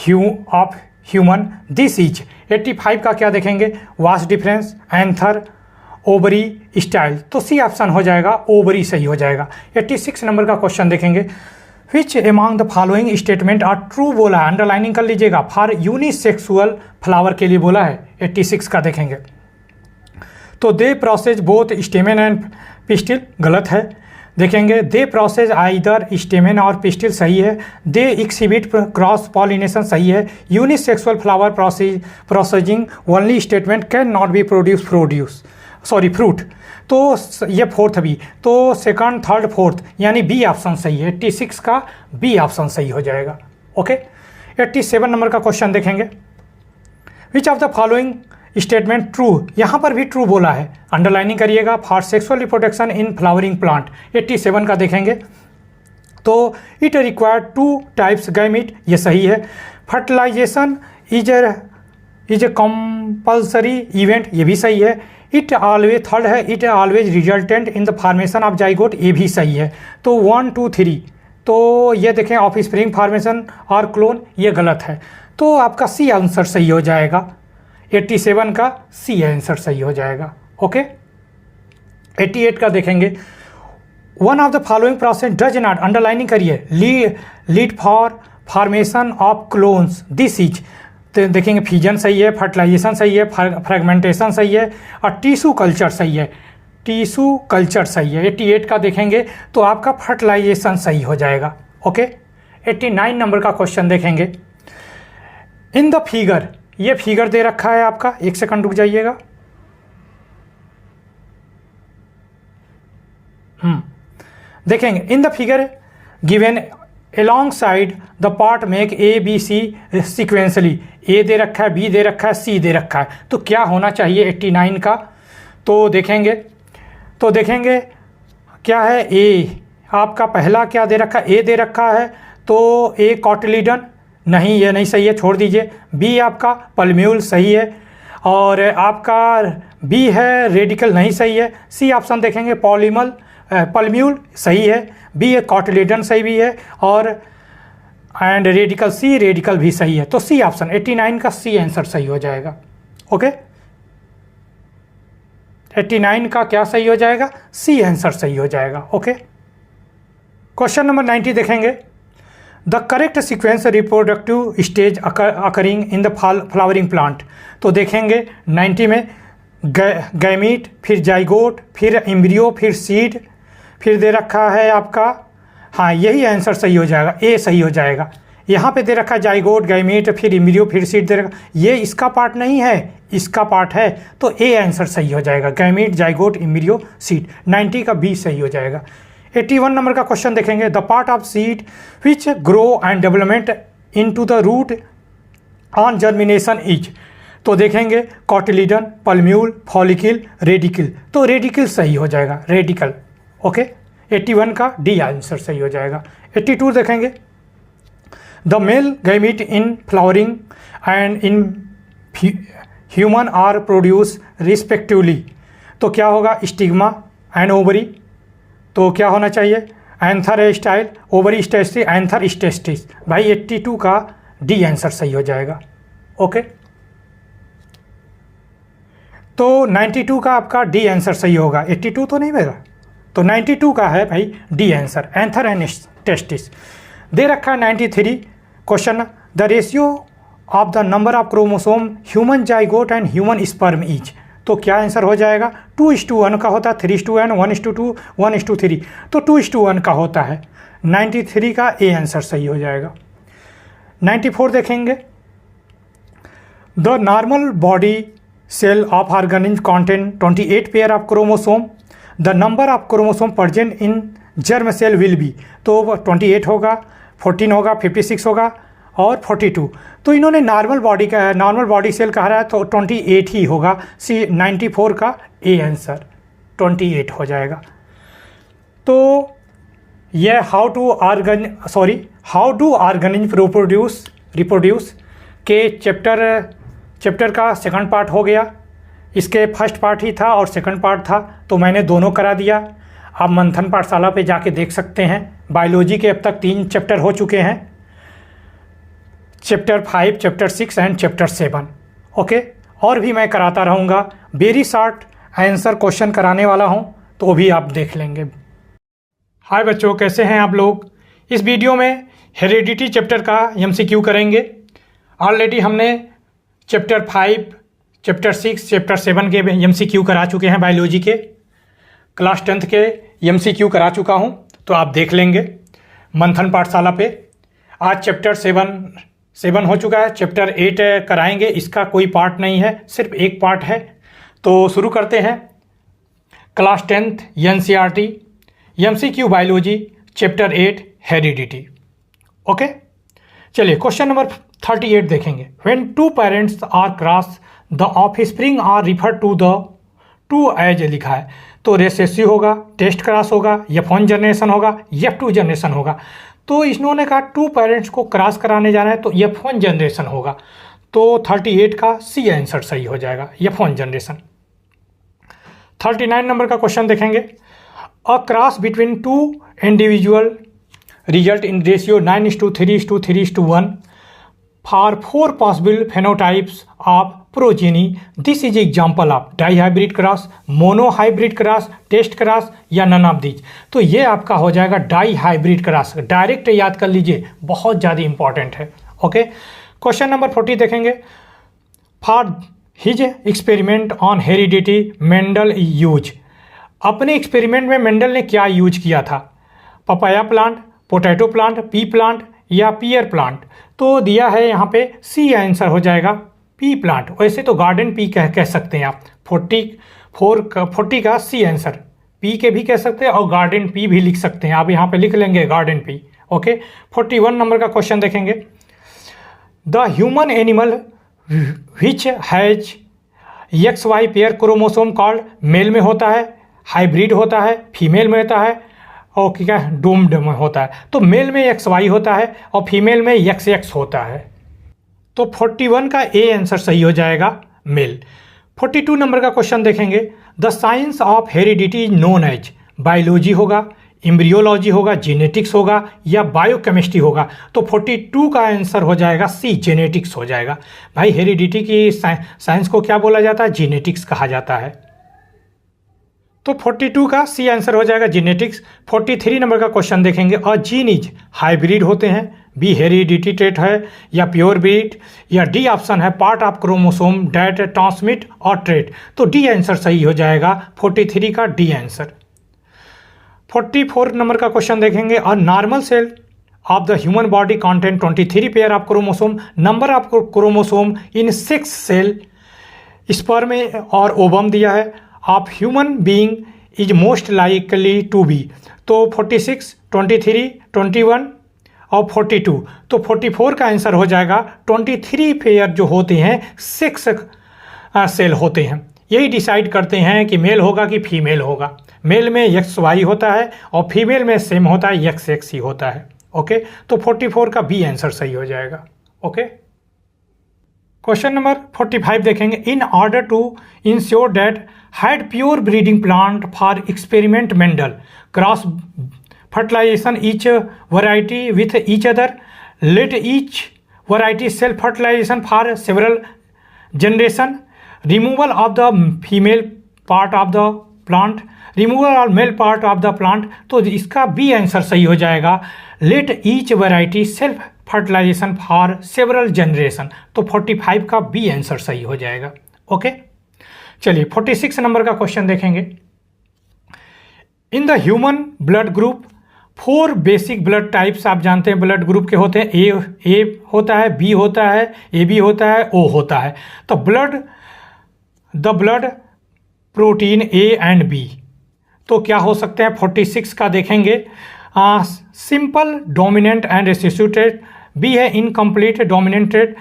of human, this is. 85 का क्या देखेंगे? Vas deferens, anther, ovary, style. तो सी ऑप्शन हो जाएगा, ओवरी सही हो जाएगा। 86 नंबर का क्वेश्चन देखेंगे। Which among the following statement are true बोला है, अंडरलाइनिंग कर लीजिएगा। फॉर यूनिसेक्सुअल फ्लावर के लिए बोला है। 86 का देखेंगे तो they possess both stamen and pistil, गलत है। देखेंगे दे प्रोसेस आइदर स्टेमेन और पिस्टिल, सही है। दे एक्सिबिट क्रॉस पॉलिनेशन, सही है। Unisexual flower possessing only statement can not be fruit. तो ये फोर्थ भी, तो सेकंड, थर्ड, फोर्थ यानी बी ऑप्शन सही है। 86 का बी ऑप्शन सही हो जाएगा। ओके। 87 नंबर का क्वेश्चन देखेंगे। Which of the following statement true, यहाँ पर भी ट्रू बोला है, अंडरलाइनिंग करिएगा। For sexual reproduction in flowering plant. 87 का देखेंगे तो इट रिक्वायर्ड 2 टाइप्स गैमीट, ये सही है। Fertilisation is a compulsory event, ये भी सही है। इट ऑलवेज, थर्ड है, it always resultant in the formation of zygote, ये भी सही है। तो 1, 2, 3, तो ये देखें ऑफ स्प्रिंग फॉर्मेशन और क्लोन, ये गलत है। तो आपका सी आंसर सही हो जाएगा। 87 का सी आंसर सही हो जाएगा। ओके। 88 का देखेंगे। One of the following process does not, underlining करिए, lead for formation of clones, this is. तो देखेंगे फ्यूजन सही है, फर्टिलाइजेशन सही है, फ्रेगमेंटेशन सही है और टिश्यू कल्चर सही है। टिश्यू कल्चर सही है। 88 का देखेंगे तो आपका फर्टिलाइजेशन सही हो जाएगा। ओके। 89 नंबर का क्वेश्चन देखेंगे। इन द फिगर, ये फिगर दे रखा है आपका, एक सेकंड रुक जाइएगा। देखेंगे in the figure given alongside the part make A B C sequentially, ए दे रखा है, बी दे रखा है, सी दे रखा है, तो क्या होना चाहिए 89 का? तो देखेंगे क्या है, ए आपका पहला क्या दे रखा है, ए दे रखा है, तो ए कॉटिलीडन, नहीं ये नहीं सही है, छोड़ दीजिए। बी आपका पल्म्यूल सही है, और आपका बी है रेडिकल, नहीं सही है। सी ऑप्शन देखेंगे पल्म्यूल सही है, बी कॉटिलीडन सही भी है, और एंड रेडिकल, सी रेडिकल भी सही है। तो सी ऑप्शन 89 का सी आंसर सही हो जाएगा। ओके। 89 का क्या सही हो जाएगा? सी आंसर सही हो जाएगा। ओके। क्वेश्चन नंबर 90 देखेंगे। The correct sequence reproductive stage occurring in the flowering plant. तो देखेंगे 90 में गैमीट, फिर जाइगोट, फिर एम्ब्रियो, फिर सीड, फिर दे रखा है आपका, हाँ यही आंसर सही हो जाएगा, ए सही हो जाएगा। यहाँ पे दे रखा है जाइगोट, गैमीट, फिर एम्ब्रियो, फिर सीड दे रखा, ये इसका पार्ट नहीं है, इसका पार्ट है, तो ए आंसर सही हो जाएगा। Gamete, zygote, embryo, seed. 90 का बी सही हो जाएगा। 81 नंबर का क्वेश्चन देखेंगे। The part of seed which grow and development into the root on germination is. तो देखेंगे कॉटिलीडन, पल्म्यूल, फॉलिकल, रेडिकल, तो रेडिकल सही हो जाएगा, रेडिकल। ओके। 81 का डी आंसर सही हो जाएगा। 82 देखेंगे। The male gamete in flowering and in human are produce respectively. तो क्या होगा? स्टिग्मा एंड ओवरी, तो क्या होना चाहिए? Anther style, ovary testis, anther testis. भाई 82 का डी आंसर सही हो जाएगा। ओके। तो 92 का आपका डी आंसर सही होगा। 82 तो नहीं मेरा, तो 92 का है भाई D answer, anther and testis. दे रखा है 93 question. The ratio of the number of chromosome human zygote and human sperm is. तो क्या आंसर हो जाएगा? 2:1 का होता है, 3:1, 1:2, 1:3, तो 2:1 का होता है। 93 का ए आंसर सही हो जाएगा। 94 देखेंगे। The normal body cell of organism contain 28 pair of chromosome. The number of chromosome present in germ cell will be. तो 28 होगा, 14 होगा, 56 होगा और 42। तो इन्होंने नॉर्मल बॉडी सेल कहा रहा है, तो 28 ही होगा। सी 94 का ए आंसर 28 हो जाएगा। तो यह हाउ डू ऑर्गेनिज्म रिप्रोड्यूस के चैप्टर का सेकंड पार्ट हो गया। इसके फर्स्ट पार्ट ही था और सेकंड पार्ट था, तो मैंने दोनों करा दिया। आप मंथन पाठशाला पे जाके देख सकते हैं। बायोलॉजी के अब तक 3 चैप्टर हो चुके हैं, chapter 5, chapter 6 and chapter 7। Okay, और भी मैं कराता रहूँगा, वेरी शॉर्ट आंसर क्वेश्चन कराने वाला हूँ, तो भी आप देख लेंगे। हाय बच्चों, कैसे हैं आप लोग। इस वीडियो में हेरिडिटी चैप्टर का एमसीक्यू करेंगे। ऑलरेडी हमने चैप्टर 5, चैप्टर 6, चैप्टर 7 के एमसीक्यू करा चुके हैं। बायोलॉजी के क्लास 10th के एमसीक्यू करा चुका हूं, तो आप देख लेंगे मंथन पाठशाला पे। आज चैप्टर 7 हो चुका है, चैप्टर 8 कराएंगे। इसका कोई पार्ट नहीं है, सिर्फ एक पार्ट है। तो शुरू करते हैं। Class 10th NCERT MCQ biology chapter 8 heredity. Okay, चलिए क्वेश्चन नंबर 38 देखेंगे। When two parents are cross the offspring are refer to the to as लिखा है, तो रेसेसिव होगा, टेस्ट क्रॉस होगा, F1 जनरेशन होगा, F2 जनरेशन होगा। तो इन्होंने कहा टू पेरेंट्स को क्रॉस कराने जाना है, तो F1 जनरेशन होगा। तो 38 का सी आंसर सही हो जाएगा, F1 जनरेशन। 39 नंबर का क्वेश्चन देखेंगे। A cross between two individual result in ratio 9:3:3:1 for 4 possible phenotypes of progeny. This is example of dihybrid cross, monohybrid cross, test cross या none of these. तो ये आपका हो जाएगा डाईहाइब्रिड क्रॉस। डायरेक्ट याद कर लीजिए, बहुत ज़्यादा इंपॉर्टेंट है। ओके, क्वेश्चन नंबर 40 देखेंगे। For his experiment on heredity Mendel use. अपने एक्सपेरिमेंट में मेंडल ने क्या यूज किया था? Papaya plant, potato plant, P plant या पियर प्लांट। तो दिया है यहाँ पे सी आंसर हो जाएगा पी प्लांट। वैसे तो गार्डन पी कह सकते हैं आप। 40 का सी आंसर, पी के भी कह सकते हैं और गार्डन पी भी लिख सकते हैं। आप यहाँ पे लिख लेंगे गार्डन पी। ओके, 41 नंबर का क्वेश्चन देखेंगे। The human animal which has XY pair chromosome called, male में होता है, हाइब्रिड होता है, फीमेल में होता है और क्या डूम्ड में होता है। तो मेल में XY होता है और फीमेल में XX होता है। तो 41 का ए आंसर सही हो जाएगा, मेल। 42 नंबर का क्वेश्चन देखेंगे। The science of heredity known as, biology होगा, एम्ब्रियोलॉजी होगा, जेनेटिक्स होगा या बायोकेमिस्ट्री होगा। तो 42 का आंसर हो जाएगा सी, जेनेटिक्स हो जाएगा। भाई हेरिडिटी की साइंस को क्या बोला जाता है? जेनेटिक्स कहा जाता है। तो 42 का सी आंसर हो जाएगा जेनेटिक्स। 43 नंबर का क्वेश्चन देखेंगे। और जीन इज हाइब्रिड होते हैं, बी हेरिडिटी ट्रेट है या प्योर ब्रीड, या डी ऑप्शन है part of chromosome that transmit और ट्रेट। तो डी आंसर सही हो जाएगा, 43 का डी आंसर। 44 नंबर का क्वेश्चन देखेंगे। और normal cell of the human body content 23 pair of chromosome, number of chromosome in 6 cell, sperm और ओवम दिया है। Of human being is most likely to be. तो 46, 23, 21 और 42। तो 44 का आंसर हो जाएगा 23 पेयर जो होते हैं 6 सेल होते हैं। यही डिसाइड करते हैं कि मेल होगा कि फीमेल होगा। मेल में XY होता है और फीमेल में सेम होता है, XX ही होता है। ओके, तो 44 का बी आंसर सही हो जाएगा। ओके, क्वेश्चन नंबर 45 देखेंगे। In order to ensure that had pure breeding plant for experiment Mendel cross fertilization each variety with each other, let each variety self fertilization for several generation, removal of the female part of the plant, removal of male part of the plant। तो इसका B answer सही हो जाएगा, let each variety self fertilization for several generation। तो 45 का B answer सही हो जाएगा। ओके, चलिए 46 नंबर का क्वेश्चन देखेंगे। इन the human blood group 4 basic blood types आप जानते हैं ब्लड ग्रुप के होते हैं। ए होता है, बी होता है, AB होता है, O होता है। तो the blood protein A and B तो क्या हो सकते हैं? 46 का देखेंगे। Simple dominant and recessive trait, B है इनकम्प्लीट डोमिनेंट ट्रेट,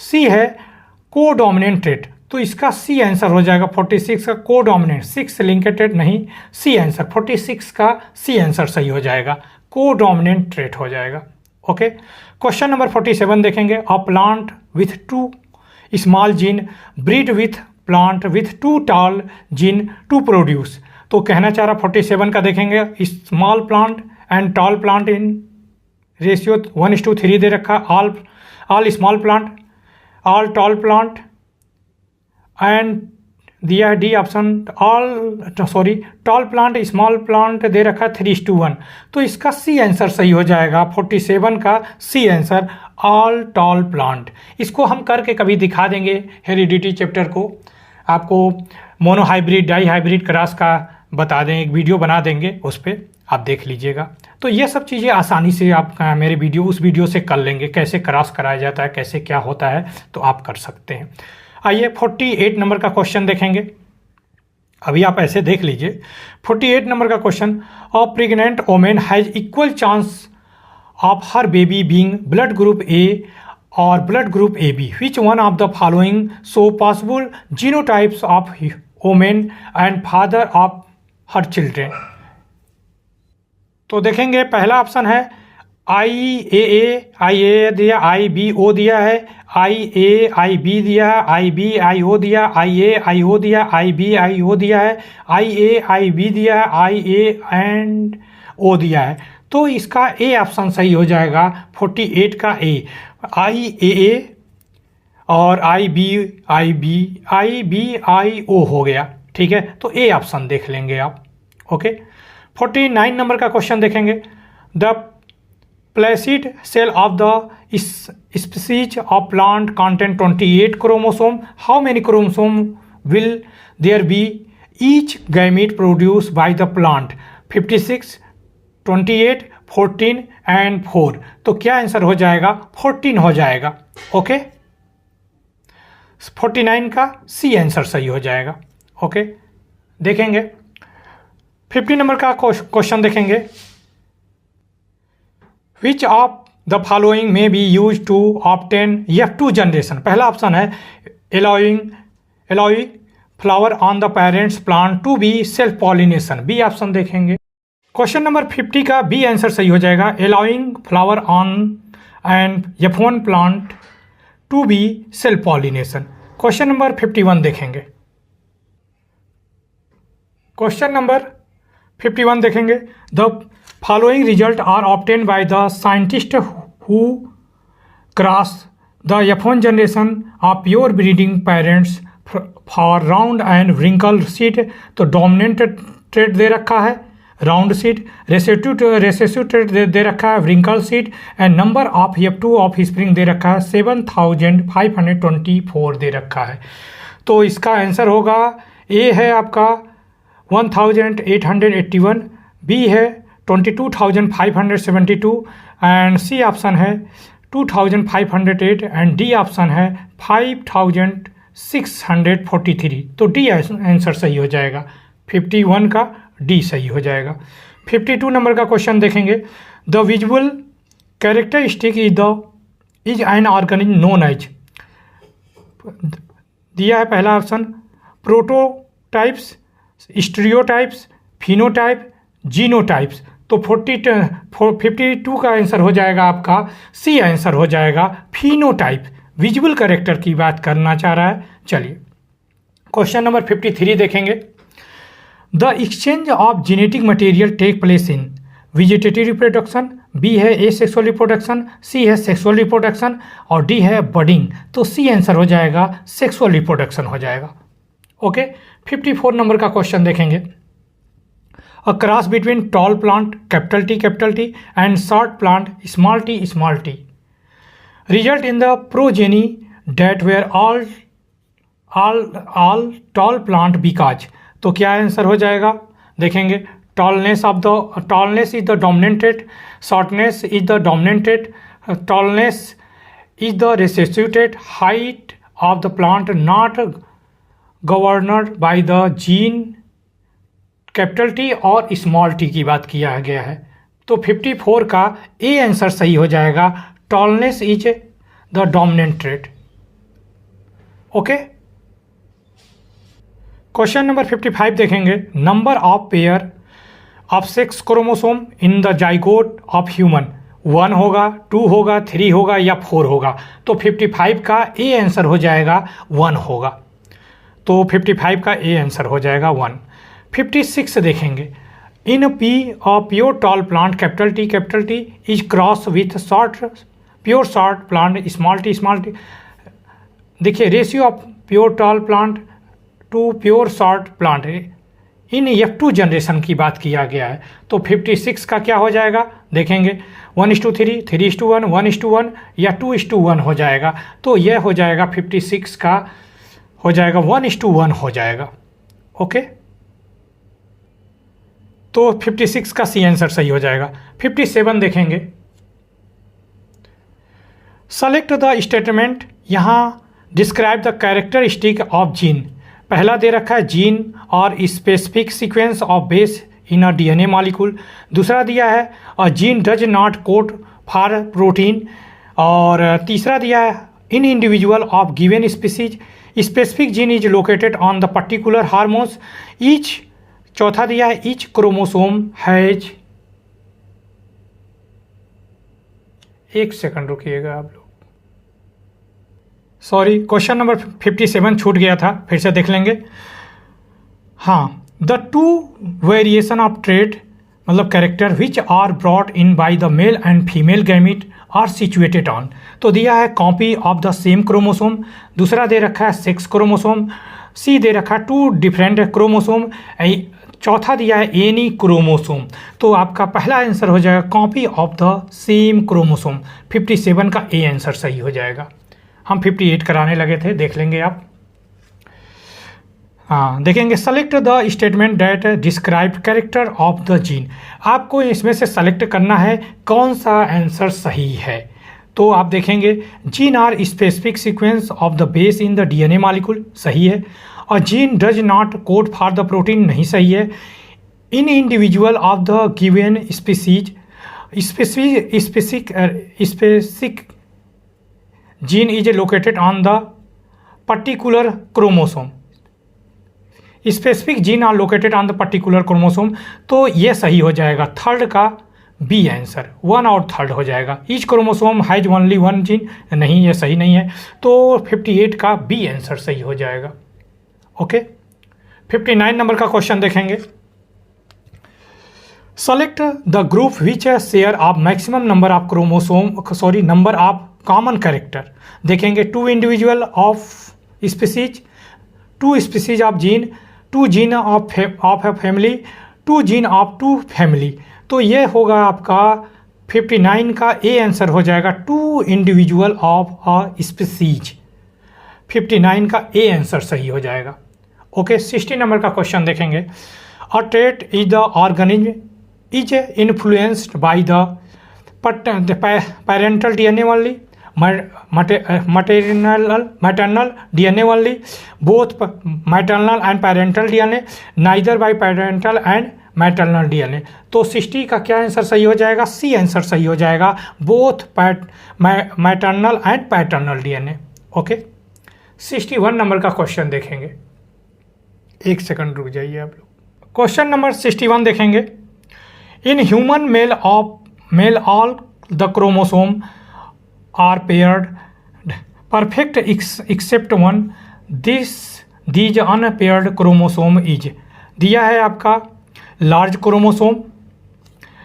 C है को डोमिनेंट ट्रेट। तो इसका सी आंसर हो जाएगा 46 का को डोमिनेंट, 6 लिंकेड ट्रेट नहीं, सी आंसर 46 का सी आंसर सही हो जाएगा, को डोमिनेंट ट्रेट हो जाएगा। ओके, क्वेश्चन नंबर 47 देखेंगे। A plant with 2 small gene breed with plant with 2 tall gene to produce. तो कहना चाह रहा 47 का देखेंगे, small plant and tall plant in ratio 1:3 दे रखा, all small plant, all tall plant and दिया है D option tall plant small plant दे रखा 3:1। तो इसका सी आंसर सही हो जाएगा 47 का C answer all tall plant. इसको हम करके कभी दिखा देंगे हेरिडिटी चैप्टर को, आपको monohybrid dihybrid cross का बता दें, एक वीडियो बना देंगे, उस पर आप देख लीजिएगा। तो ये सब चीज़ें आसानी से आप मेरे उस वीडियो से कर लेंगे, कैसे क्रॉस कराया जाता है, कैसे क्या होता है, तो आप कर सकते हैं। आइए 48 नंबर का क्वेश्चन देखेंगे। अभी आप ऐसे देख लीजिए 48 नंबर का question, a pregnant women has equal chance of her baby being blood group A और blood group A B, which one of the following show possible genotypes of women and father of her children. तो देखेंगे पहला option है IA दिया, IBO दिया है, IAIB दिया है, IBIO दिया, IAIO दिया, IBIO दिया है, IAIB दिया है, IA&O दिया है। तो इसका ए ऑप्शन सही हो जाएगा 48 का ए, IAA और IBIO हो गया, ठीक है। तो ए ऑप्शन देख लेंगे आप, ओके। 49 नंबर का क्वेश्चन देखेंगे, the placid cell of the species of plant contain 28 chromosome. How many chromosome will there be each gamete produced by the plant? 56, 28, 14 and 4। तो क्या आंसर हो जाएगा? 14 हो जाएगा, ओके। 49 का सी आंसर सही हो जाएगा, ओके। देखेंगे 50 नंबर का क्वेश्चन देखेंगे, Which of the following may be used to obtain F2 generation? पहला ऑप्शन है allowing flower on the parents plant to be self pollination, B option देखेंगे। क्वेश्चन नंबर 50 का बी आंसर सही हो जाएगा, allowing flower on and F1 plant to be self pollination। Question number 51 देखेंगे, question number 51 देखेंगे, the following result are obtained by the scientist who cross the F1 generation of pure breeding parents for round and wrinkled seed। तो dominant trait दे रखा है round seed, recessive trait दे रखा है wrinkled seed, and number of F2 offspring दे रखा है 7524 दे रखा है। तो इसका आंसर होगा ए है आपका 1881, बी है 22,572 एंड सी ऑप्शन है 2,508 एंड डी ऑप्शन है 5,643। तो डी आंसर सही हो जाएगा, 51 का डी सही हो जाएगा। 52 नंबर का क्वेश्चन देखेंगे, the visual characteristic is an organism known as, दिया है पहला option prototypes, stereotypes, phenotype, genotypes. तो 52 का आंसर हो जाएगा आपका सी आंसर हो जाएगा फिनोटाइप, विजुअल कैरेक्टर की बात करना चाह रहा है। चलिए क्वेश्चन नंबर 53 देखेंगे, the exchange of genetic material take place in vegetative reproduction, B है ए सेक्सुअल रिप्रोडक्शन, सी है सेक्सुअल रिप्रोडक्शन और डी है बडिंग। तो सी आंसर हो जाएगा सेक्सुअल रिप्रोडक्शन हो जाएगा, ओके। 54 नंबर का क्वेश्चन देखेंगे, a cross between tall plant capital T and short plant small t result in the progeny that were all tall plant because। तो क्या आंसर हो जाएगा? देखेंगे tallness is the dominant trait, shortness is the dominant trait, tallness is the recessive trait, height of the plant not governed by the gene capital T और small T की बात किया गया है। तो 54 का ए आंसर सही हो जाएगा, tallness is the dominant trait, okay. Question number 55 देखेंगे, number of pair of sex chromosome in the zygote of human 1 होगा, 2 होगा, 3 होगा या 4 होगा। तो 55 का ए आंसर हो जाएगा 1 होगा। तो 55 का ए आंसर हो जाएगा 1। 56 देखेंगे, in pea a pure tall plant capital T is cross with short pure short plant small T. देखिए ratio of pure tall plant to pure short plant in F2 generation की बात किया गया है। तो 56 का क्या हो जाएगा देखेंगे, 1:3, 3:1, 1:1 या 2:1 हो जाएगा। तो यह हो जाएगा 56 का हो जाएगा 1:1 हो जाएगा। ओके, तो 56 का सी आंसर सही हो जाएगा। 57 देखेंगे, सेलेक्ट द स्टेटमेंट, यहाँ describe the characteristic of gene. पहला दे रखा है जीन और specific sequence of base in a DNA molecule. दूसरा दिया है a gene does not code for protein. और तीसरा दिया है in individual of given species specific gene is located on the particular hormones each. चौथा दिया है ईच क्रोमोसोम हैज, एक सेकंड रुकिएगा आप लोग, सॉरी क्वेश्चन नंबर 57 छूट गया था, फिर से देख लेंगे। हाँ, the two variation of trait मतलब character which are brought in by the male and female gamete are situated on. तो दिया है copy of the same chromosome. दूसरा दे रखा है सेक्स क्रोमोसोम। सी दे रखा है टू डिफरेंट क्रोमोसोम। चौथा दिया है एनी क्रोमोसोम। तो आपका पहला आंसर हो जाएगा copy of the same chromosome. 57 का ए आंसर सही हो जाएगा। हम 58 कराने लगे थे, देख लेंगे आप। हाँ देखेंगे, select the statement that describe character of the gene. आपको इसमें से सेलेक्ट करना है कौन सा आंसर सही है। तो आप देखेंगे gene are specific sequence of the base in the DNA molecule, सही है। और gene does not code for the protein, नहीं सही है। In individual of the given species specific gene is located on the particular chromosome. Specific gene are located on the particular chromosome. तो ये सही हो जाएगा, थर्ड का बी आंसर, 1 और थर्ड हो जाएगा। Each chromosome has only 1 gene, नहीं ये सही नहीं है। तो 58 का बी आंसर सही हो जाएगा। ओके, 59 नंबर का क्वेश्चन देखेंगे, select the group which share of maximum number of chromosome number of common character. देखेंगे two individual of species, two species of gene, two gene of a family, two gene of two family. तो ये होगा आपका 59 का ए answer हो जाएगा, two individual of a species. 59 का A answer सही हो जाएगा। ओके, 60 नंबर का क्वेश्चन देखेंगे, अ trait is the organism is influenced by the parental DNA only, maternal DNA only, both maternal and parental DNA, neither by parental and maternal DNA। तो 60 का क्या answer सही हो जाएगा, सी आंसर सही हो जाएगा, both maternal and paternal DNA। Okay, 61 number का क्वेश्चन देखेंगे, एक सेकंड रुक जाइए आप लोग। क्वेश्चन नंबर 61 देखेंगे, in human mail all the chromosome are paired perfect except one, these unpaired chromosome is। दिया है आपका large chromosome,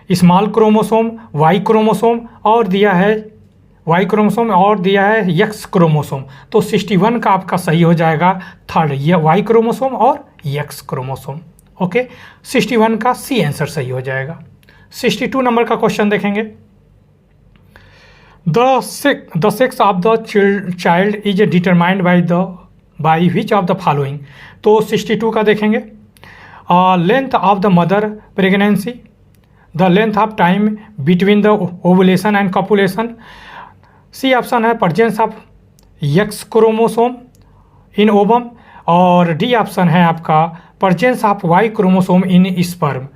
small chromosome, Y chromosome और दिया है वाई क्रोमोसोम और दिया है एक्स क्रोमोसोम। तो 61 का आपका सही हो जाएगा थर्ड, ये वाई क्रोमोसोम और एक्स क्रोमोसोम। ओके, 61 का सी आंसर सही हो जाएगा। 62 नंबर का क्वेश्चन देखेंगे, The sex of the child is determined by which of the following। तो 62 का देखेंगे, length of the mother pregnancy, the length of time between the ovulation and copulation। C option है presence of X chromosome in ovum, और D option है आपका presence of Y chromosome in sperm.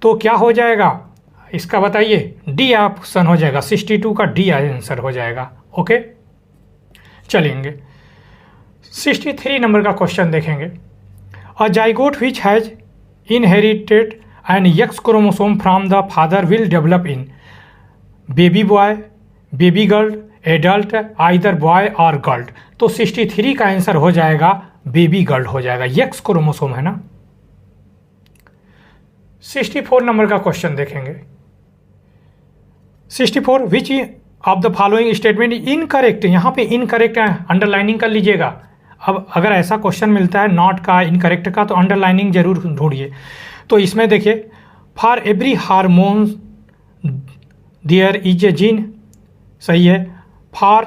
तो क्या हो जाएगा इसका बताइए, डी ऑप्शन हो जाएगा, 62 का डी आंसर हो जाएगा। ओके, चलेंगे 63 नंबर का क्वेश्चन देखेंगे, a zygote which has inherited an X chromosome from the father will develop in baby boy, baby girl, adult, either boy और गर्ल। तो 63 का आंसर हो जाएगा बेबी गर्ल हो जाएगा, एक्स क्रोमोसोम है ना। 64 नंबर का क्वेश्चन देखेंगे। 64 विच of the following statement incorrect, यहाँ पे इनकरेक्ट है, अंडरलाइनिंग कर लीजिएगा। अब अगर ऐसा क्वेश्चन मिलता है नॉट का, इनकरेक्ट का, तो अंडरलाइनिंग जरूर ढूंढिए। तो इसमें देखिए, for every hormone there is a gene, सही है। For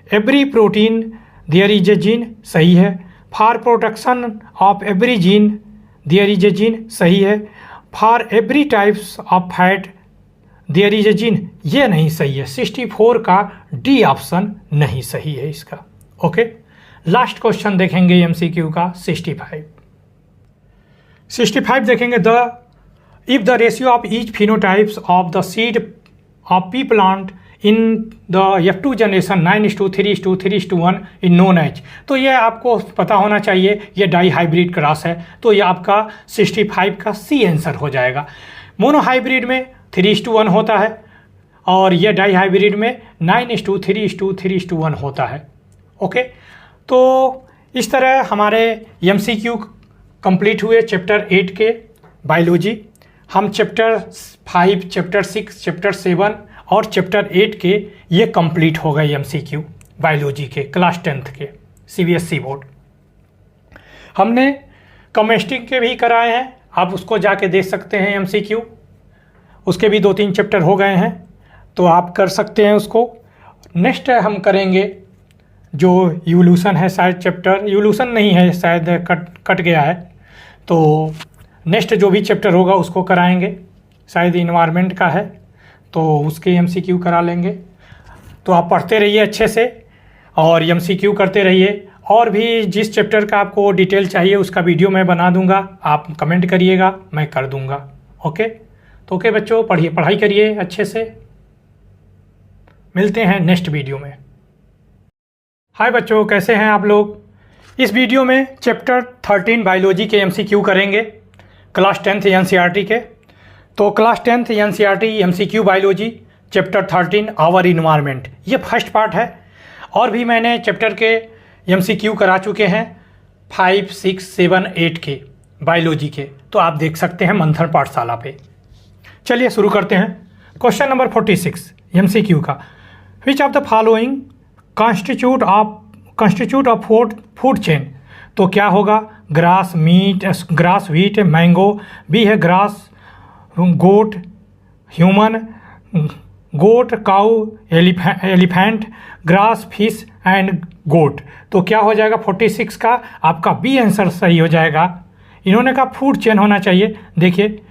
every protein there is a gene, सही है। For production of every gene there is a gene, सही है। For every types of fat there is a gene, ये नहीं सही है। 64 का डी ऑप्शन नहीं सही है इसका। ओके, लास्ट क्वेश्चन देखेंगे एमसीक्यू का 65 देखेंगे। If the ratio of each phenotypes of the seed of pea plant in the F2 generation 9:3:3:1 in known as, तो ये आपको पता होना चाहिए, ये डाई हाइब्रिड क्रॉस है। तो ये आपका 65 का सी आंसर हो जाएगा। मोनो हाइब्रिड में 3:1 होता है और ये डाई हाइब्रिड में 9:3:3:1 होता है। ओके, तो इस तरह हमारे MCQ कंप्लीट हुए चैप्टर 8 के बायोलॉजी। हम चैप्टर 5, चैप्टर 6, चैप्टर 7 और चैप्टर 8 के ये कंप्लीट हो गए MCQ बायोलॉजी के क्लास 10th के CBSE बोर्ड। हमने केमिस्ट्री के भी कराए हैं, आप उसको जाके देख सकते हैं MCQ, उसके भी 2-3 चैप्टर हो गए हैं, तो आप कर सकते हैं उसको। नेक्स्ट हम करेंगे जो इवोल्यूशन है, शायद चैप्टर इवोल्यूशन नहीं है, शायद कट गया है, तो नेक्स्ट जो भी चैप्टर होगा उसको कराएंगे। शायद इन्वायरमेंट का है तो उसके MCQ करा लेंगे। तो आप पढ़ते रहिए अच्छे से और MCQ करते रहिए। और भी जिस चैप्टर का आपको डिटेल चाहिए उसका वीडियो मैं बना दूंगा, आप कमेंट करिएगा, मैं कर दूंगा। ओके, तो ओके बच्चों, पढ़िए, पढ़ाई करिए अच्छे से। मिलते हैं नेक्स्ट वीडियो में। हाय बच्चों, कैसे हैं आप लोग? इस वीडियो में चैप्टर 13 बायोलॉजी के MCQ करेंगे, क्लास 10th NCERT के। तो class 10th NCERT MCQ biology chapter 13 our environment, ये फर्स्ट पार्ट है। और भी मैंने चैप्टर के MCQ करा चुके हैं 5, 6, 7, 8 के बायोलॉजी के, तो आप देख सकते हैं मंथन पाठशाला पे। चलिए शुरू करते हैं। क्वेश्चन नंबर 46 MCQ का, which of the following constitute of food chain, तो क्या होगा? Grass, meat, grass, wheat, mango. B है grass, goat, human, goat, cow, elephant, grass, fish and goat. तो क्या हो जाएगा 46 का? आपका बी आंसर सही हो जाएगा। इन्होंने कहा फूड चेन होना चाहिए, देखिए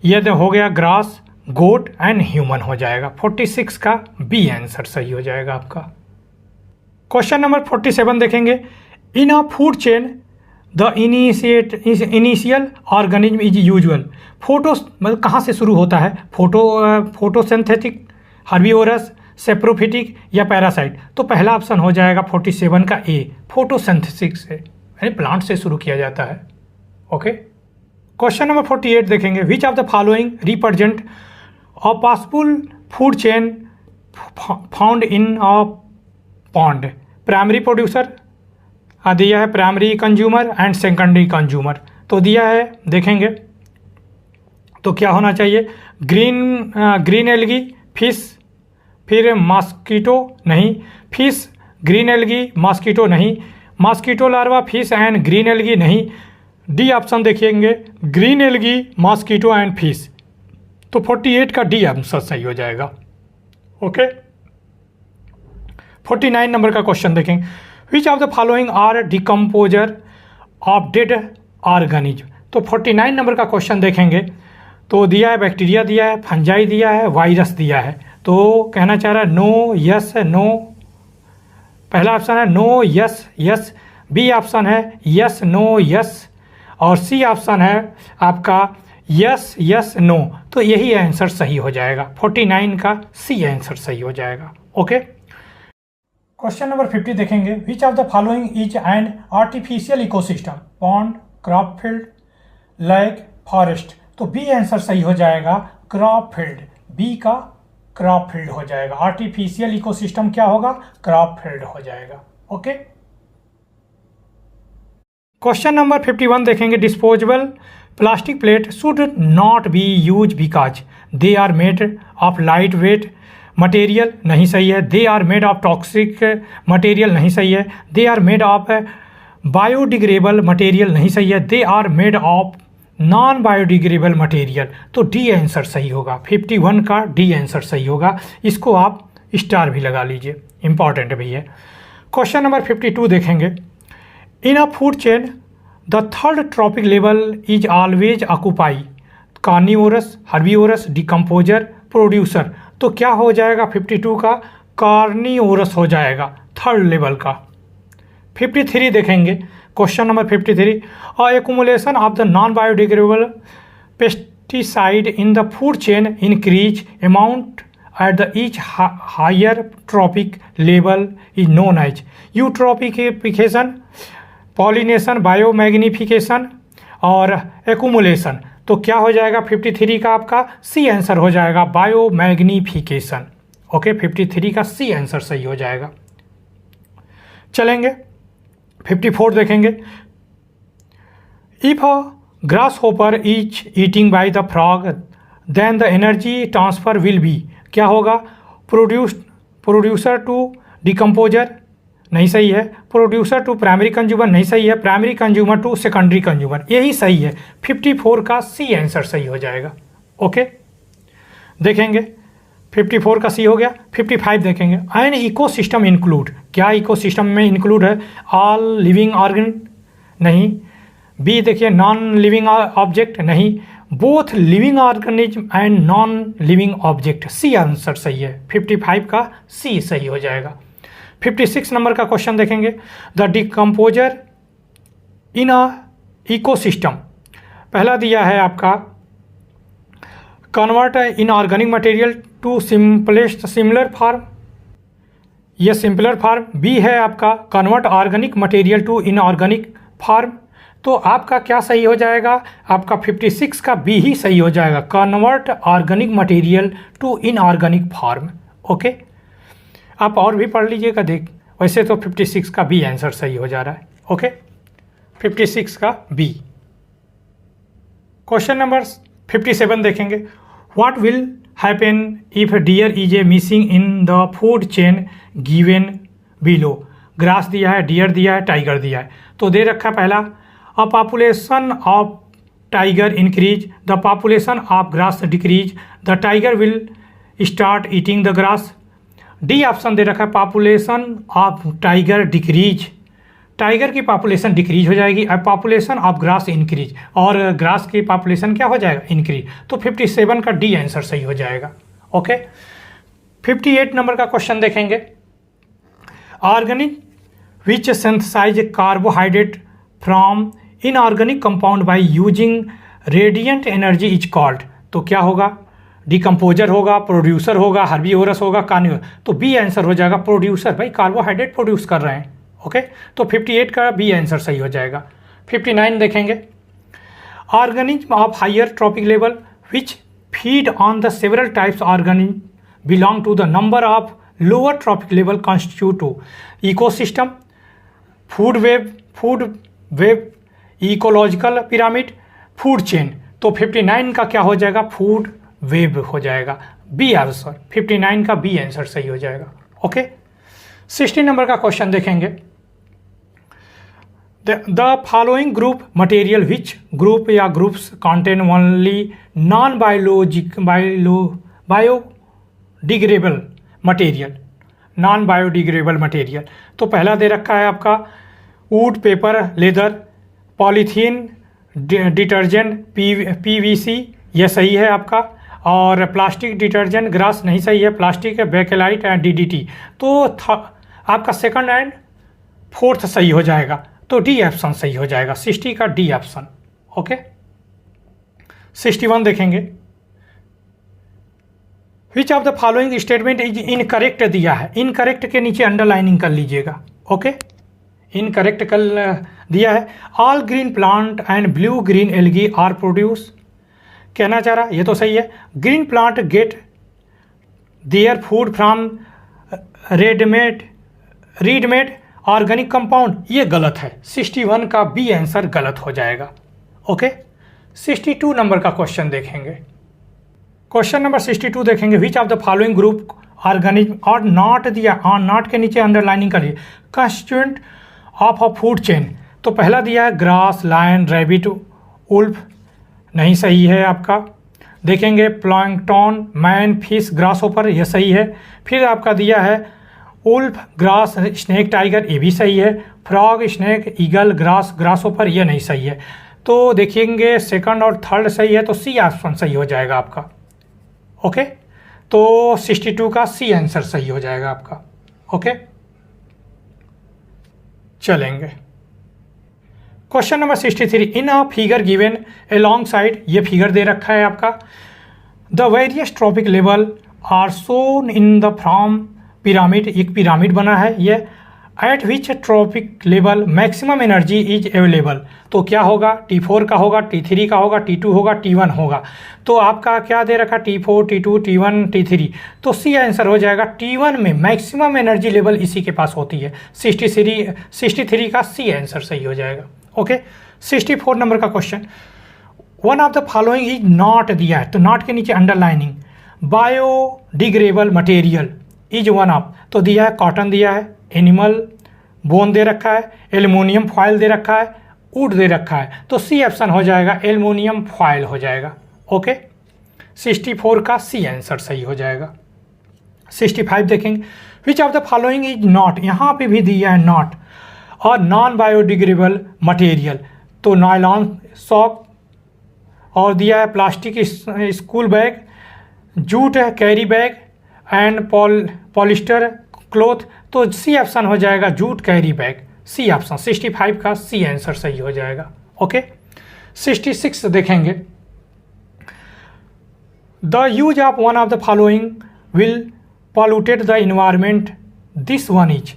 ये तो हो गया ग्रास, गोट एंड ह्यूमन हो जाएगा। 46 का बी आंसर सही हो जाएगा आपका। क्वेश्चन नंबर 47 देखेंगे। In a food chain the initial organism is usual. Photo मतलब कहाँ से शुरू होता है? फोटोसिंथेटिक, हर्बीवोरस, सेप्रोफिटिक या पैरासाइट। तो पहला ऑप्शन हो जाएगा 47 का ए, फोटोसिंथेसिस से, यानी प्लांट से शुरू किया जाता है। ओके, क्वेश्चन नंबर 48 देखेंगे। Which of the following represent a possible food chain found in a pond? Primary producer दिया है, primary consumer and secondary consumer. तो दिया है, देखेंगे तो क्या होना चाहिए? ग्रीन एल्गी, फिश, फिर मॉस्किटो नहीं, फिश, ग्रीन एल्गी, मॉस्किटो नहीं, mosquito larva, fish and green algae नहीं। डी ऑप्शन देखेंगे, green algae, mosquito and fish. तो 48 का डी आंसर सही हो जाएगा। ओके, 49 नंबर का क्वेश्चन देखेंगे। Which of the following are decomposer of dead organism. तो 49 नंबर का क्वेश्चन देखेंगे तो दिया है बैक्टीरिया दिया है, फंजाई दिया है, वायरस दिया है। तो कहना चाह रहा है नो, यस, नो। पहला ऑप्शन है no, yes, yes. B option है यस, नो, यस। और सी ऑप्शन है आपका यस, यस, नो। तो यही आंसर सही हो जाएगा। 49 का सी आंसर सही हो जाएगा। ओके, क्वेश्चन नंबर 50 देखेंगे। Which of the following is an artificial ecosystem? Pond, crop field, lake, forest. तो बी आंसर सही हो जाएगा, क्रॉप फील्ड। बी का क्रॉप फील्ड हो जाएगा। आर्टिफिशियल इकोसिस्टम क्या होगा? क्रॉप फील्ड हो जाएगा। ओके, क्वेश्चन नंबर 51 देखेंगे। Disposable plastic plate should not be use because they are made of light weight material, नहीं सही है। They are made of toxic material, नहीं सही है। They are made of biodegradable material, नहीं सही है। They are made of non biodegradable material, तो डी आंसर सही होगा। 51 का डी आंसर सही होगा। इसको आप स्टार भी लगा लीजिए, इंपॉर्टेंट भी है। क्वेश्चन नंबर 52 देखेंगे। In a food chain the third trophic level is always occupy carnivorous, herbivorous, decomposer, producer, तो क्या हो जाएगा 52 का? कार्निवोरस हो जाएगा थर्ड लेवल का। 53 देखेंगे। Question number 53, accumulation of the non biodegradable pesticide in the food chain increase amount at the each higher trophic level is known as eutrophication, pollination, biomagnification और accumulation, तो क्या हो जाएगा 53 का? आपका सी आंसर हो जाएगा, बायोमैग्निफिकेशन। ओके, 53 का सी आंसर सही हो जाएगा। चलेंगे 54 देखेंगे। If a grasshopper is eating by the frog then the energy transfer will be, क्या होगा? प्रोड्यूसर टू डिकम्पोजर, नहीं सही है। प्रोड्यूसर टू प्राइमरी कंज्यूमर, नहीं सही है। Primary consumer to secondary consumer, यही सही है। 54 का सी आंसर सही हो जाएगा। ओके, देखेंगे 54 का सी हो गया। 55 देखेंगे। एन इकोसिस्टम इंक्लूड, क्या इकोसिस्टम में इंक्लूड है? ऑल लिविंग ऑर्गन, नहीं। बी देखिए नॉन लिविंग ऑब्जेक्ट, नहीं। Both living organism and non living object, C answer सही है। 55 का सी सही हो जाएगा। 56 नंबर का क्वेश्चन देखेंगे। The decomposer in a ecosystem, पहला दिया है आपका convert inorganic material to simplest similar form, यह सिंपलर फॉर्म। बी है आपका convert organic material to inorganic form, तो आपका क्या सही हो जाएगा? आपका 56 का बी ही सही हो जाएगा, convert organic material to inorganic form. Okay, आप और भी पढ़ लीजिएगा देख, वैसे तो 56 का बी आंसर सही हो जा रहा है। ओके, 56 का बी। क्वेश्चन नंबर 57 देखेंगे। What will happen if deer is a missing in the food chain given below? Grass दिया है, डियर दिया है, टाइगर दिया है, तो दे रखा पहला a population of tiger increase, the population of grass decrease, the tiger will start eating the grass। D option दे रखा है population of tiger decrease, tiger की पॉपुलेशन डिक्रीज हो जाएगी, और पॉपुलेशन ऑफ ग्रास इंक्रीज, और ग्रास की population क्या हो जाएगा? इंक्रीज। तो 57 का डी आंसर सही हो जाएगा। ओके, 58 नंबर का क्वेश्चन देखेंगे। Organic which synthesize carbohydrate from inorganic compound by using radiant energy is called, तो क्या होगा? डिकम्पोजर होगा, प्रोड्यूसर होगा, हर्बीवोरस होगा, कार्निवोरस, तो बी आंसर हो जाएगा प्रोड्यूसर। भाई कार्बोहाइड्रेट प्रोड्यूस कर रहे हैं। ओके, तो 58 का बी आंसर सही हो जाएगा। 59 देखेंगे। Organism of higher trophic level which feed on the several types organism belong to the number of lower trophic level constitute to ecosystem, food web, ecological pyramid, food chain, तो 59 का क्या हो जाएगा? Food web हो जाएगा, B answer. 59 का B answer सही हो जाएगा। ओके, 60 नंबर का क्वेश्चन देखेंगे। The following group material which group या groups contain only non biodegradable material, non biodegradable material, तो पहला दे रखा है आपका wood, paper, leather, polythene, detergent, PVC, यह सही है आपका, और प्लास्टिक डिटर्जेंट, ग्रास नहीं सही है, प्लास्टिक है, बेकेलाइट एंड डीडीटी, तो आपका सेकंड एंड फोर्थ सही हो जाएगा, तो डी ऑप्शन सही हो जाएगा। 60 का डी ऑप्शन। ओके, 61 देखेंगे। Which of the following statement is incorrect दिया है, इनकरेक्ट के नीचे अंडरलाइनिंग कर लीजिएगा। ओके, इनकरेक्ट कर दिया है। All green plant and blue green algae are produce, कहना चाह रहा ये तो सही है। Green plant get their food from readymade organic compound, ये गलत है। 61 का बी आंसर गलत हो जाएगा। ओके, 62 नंबर का क्वेश्चन देखेंगे। क्वेश्चन नंबर 62 देखेंगे, which of the following group organism और नॉट दिया, नॉट के नीचे अंडरलाइनिंग करिए, constituent of a food chain. तो पहला दिया है ग्रास, लायन, रैबिट, उल्फ, नहीं सही है आपका। देखेंगे प्लैंकटन, मैन, फिश, ग्रासहोपर, यह सही है। फिर आपका दिया है उल्फ, ग्रास, स्नेक, टाइगर, ये भी सही है। Frog, snake, eagle, grass, grasshopper, यह नहीं सही है। तो देखेंगे सेकंड और थर्ड सही है, तो सी ऑप्शन सही हो जाएगा आपका। ओके, तो 62 का सी आंसर सही हो जाएगा आपका। ओके, चलेंगे question number 63, in a figure given alongside, ये फिगर दे रखा है आपका, the various trophic level are shown in the from pyramid, एक पिरामिड बना है ये, at which trophic level maximum energy is available. तो क्या होगा, T4 का होगा, T3 का होगा, T2 होगा, T1 होगा। तो आपका क्या दे रखा, T4, T2, T1, T3, तो सी आंसर हो जाएगा T1 में मैक्सिमम एनर्जी लेवल इसी के पास होती है। 63 का सी आंसर सही हो जाएगा। ओके, 64 नंबर का question, one of the following is not दिया है, तो नॉट के नीचे underlining, biodegradable material is one of, तो दिया है कॉटन दिया है, एनिमल बोन दे रखा है, एल्युमिनियम फॉयल दे रखा है, वुड दे रखा है, तो सी ऑप्शन हो जाएगा एल्युमिनियम फॉयल हो जाएगा। ओके, 64 का सी आंसर सही हो जाएगा। 65 देखेंगे, which of the following is not, यहाँ पे भी दिया है नॉट, और नॉन बायोडिग्रेडेबल मटेरियल, तो नायलॉन सॉक, और दिया है प्लास्टिक स्कूल बैग, जूट है carry bag, and polyester cloth, तो सी ऑप्शन हो जाएगा jute carry bag, C option. 65 का सी आंसर सही हो जाएगा। ओके, 66 देखेंगे, the use of one of the following will polluted the environment, this one is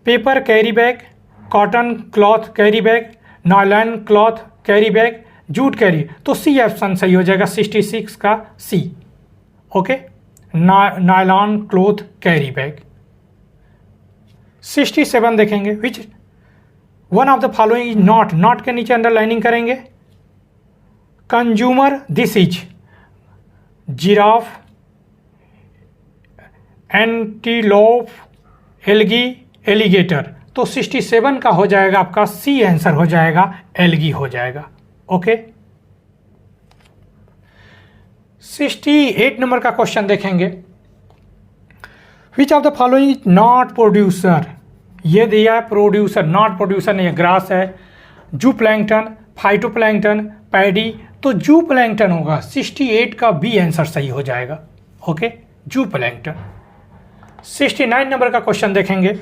paper carry bag, cotton cloth carry bag, nylon cloth carry bag, jute carry, तो C option सही हो जाएगा 66 का C. Okay, nylon cloth carry bag. 67 देखेंगे, which one of the following is not, not के नीचे underlining करेंगे, consumer, this is giraffe, antelope, algae, alligator, तो 67 का हो जाएगा आपका सी आंसर हो जाएगा एल्गी हो जाएगा। ओके, 68 नंबर का क्वेश्चन देखेंगे, which of the following is not producer, ये दिया है प्रोड्यूसर, नॉट प्रोड्यूसर नहीं है, ग्रास है, जू प्लैंकटन, फाइटोप्लैंकटन, पैडी, तो जू प्लैंकटन होगा। 68 का बी आंसर सही हो जाएगा। ओके, जू प्लैंकटन। 69 नंबर का क्वेश्चन देखेंगे,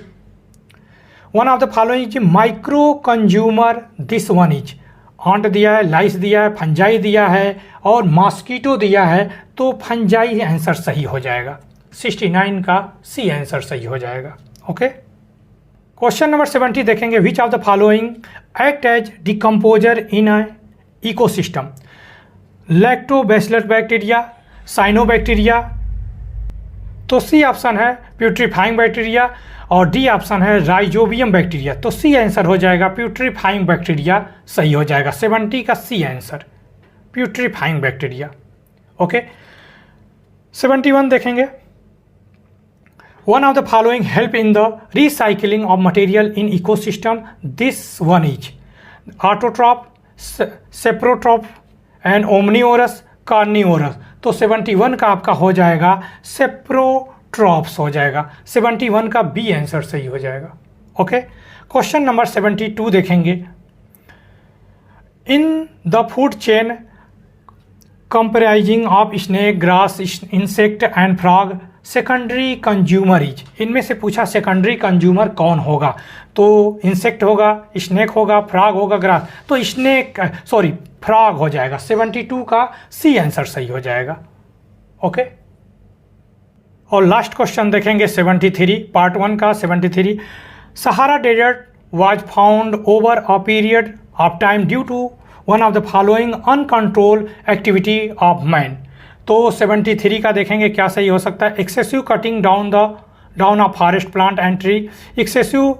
one of the following is micro consumer, this one is, ऑन्ट दिया है, लाइस दिया है, फंजाई दिया है, और मॉस्किटो दिया है, तो फंजाई आंसर सही हो जाएगा। 69 का सी आंसर सही हो जाएगा। ओके, क्वेश्चन नंबर 70 देखेंगे, which of the following act as decomposer in a ecosystem, lactobacillus bacteria, cyanobacteria, तो सी ऑप्शन है प्यूट्रीफाइंग बैक्टीरिया, और डी ऑप्शन है राइजोबियम बैक्टीरिया, तो सी आंसर हो जाएगा प्यूट्रीफाइंग बैक्टीरिया सही हो जाएगा। 70 का C answer putrefying bacteria. Okay, 71 देखेंगे, one of the following help in the recycling of material in ecosystem, this one is autotroph, saprotroph, and omnivorous, carnivorous, तो 71 का आपका हो जाएगा सेप्रोट्रॉप्स हो जाएगा। 71 का बी आंसर सही हो जाएगा। ओके, क्वेश्चन नंबर 72 देखेंगे, इन the food chain comprising of snake, grass, insect and frog, secondary consumer is, इनमें से पूछा सेकेंडरी कंज्यूमर कौन होगा, तो इंसेक्ट होगा, स्नेक होगा, फ्रॉग होगा, ग्रास, तो स्नेक फ्रॉग हो जाएगा। 72 का सी आंसर सही हो जाएगा। ओके, और लास्ट क्वेश्चन देखेंगे 73 पार्ट 1 का। 73, Sahara desert was found over a period of time due to one of the following uncontrol activity of man, तो 73 का देखेंगे क्या सही हो सकता है, excessive cutting down of forest plant and tree, excessive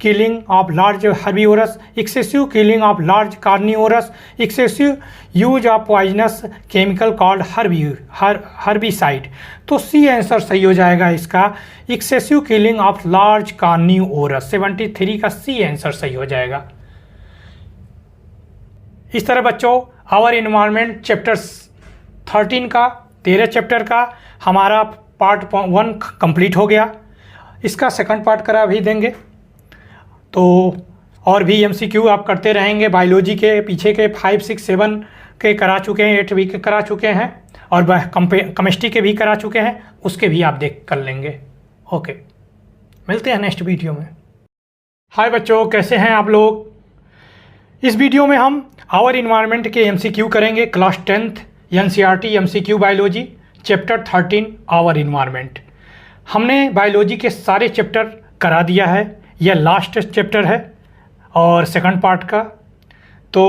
killing of large herbivorous, excessive killing of large carnivorous, excessive use of poisonous chemical called herbicide। तो C answer सही हो जाएगा इसका, excessive killing of large carnivorous. 73 का C answer सही हो जाएगा। इस तरह बच्चों आवर इन्वायरमेंट चैप्टर 13 का 13 चैप्टर का हमारा पार्ट 1 कंप्लीट हो गया। इसका सेकंड पार्ट करा भी देंगे। तो और भी एमसीक्यू आप करते रहेंगे। बायोलॉजी के पीछे के 5, 6, 7 के करा चुके हैं, 8 भी के करा चुके हैं और केमिस्ट्री के भी करा चुके हैं, उसके भी आप देख कर लेंगे। ओके, मिलते हैं नेक्स्ट वीडियो में। हाय बच्चों, कैसे हैं आप लोग? इस वीडियो में हम आवर इन्वायरमेंट के एमसीक्यू करेंगे। Class 10th NCERT MCQ biology chapter 13 our environment. हमने बायोलॉजी के सारे चैप्टर करा दिया है, यह लास्ट चैप्टर है और सेकंड पार्ट का। तो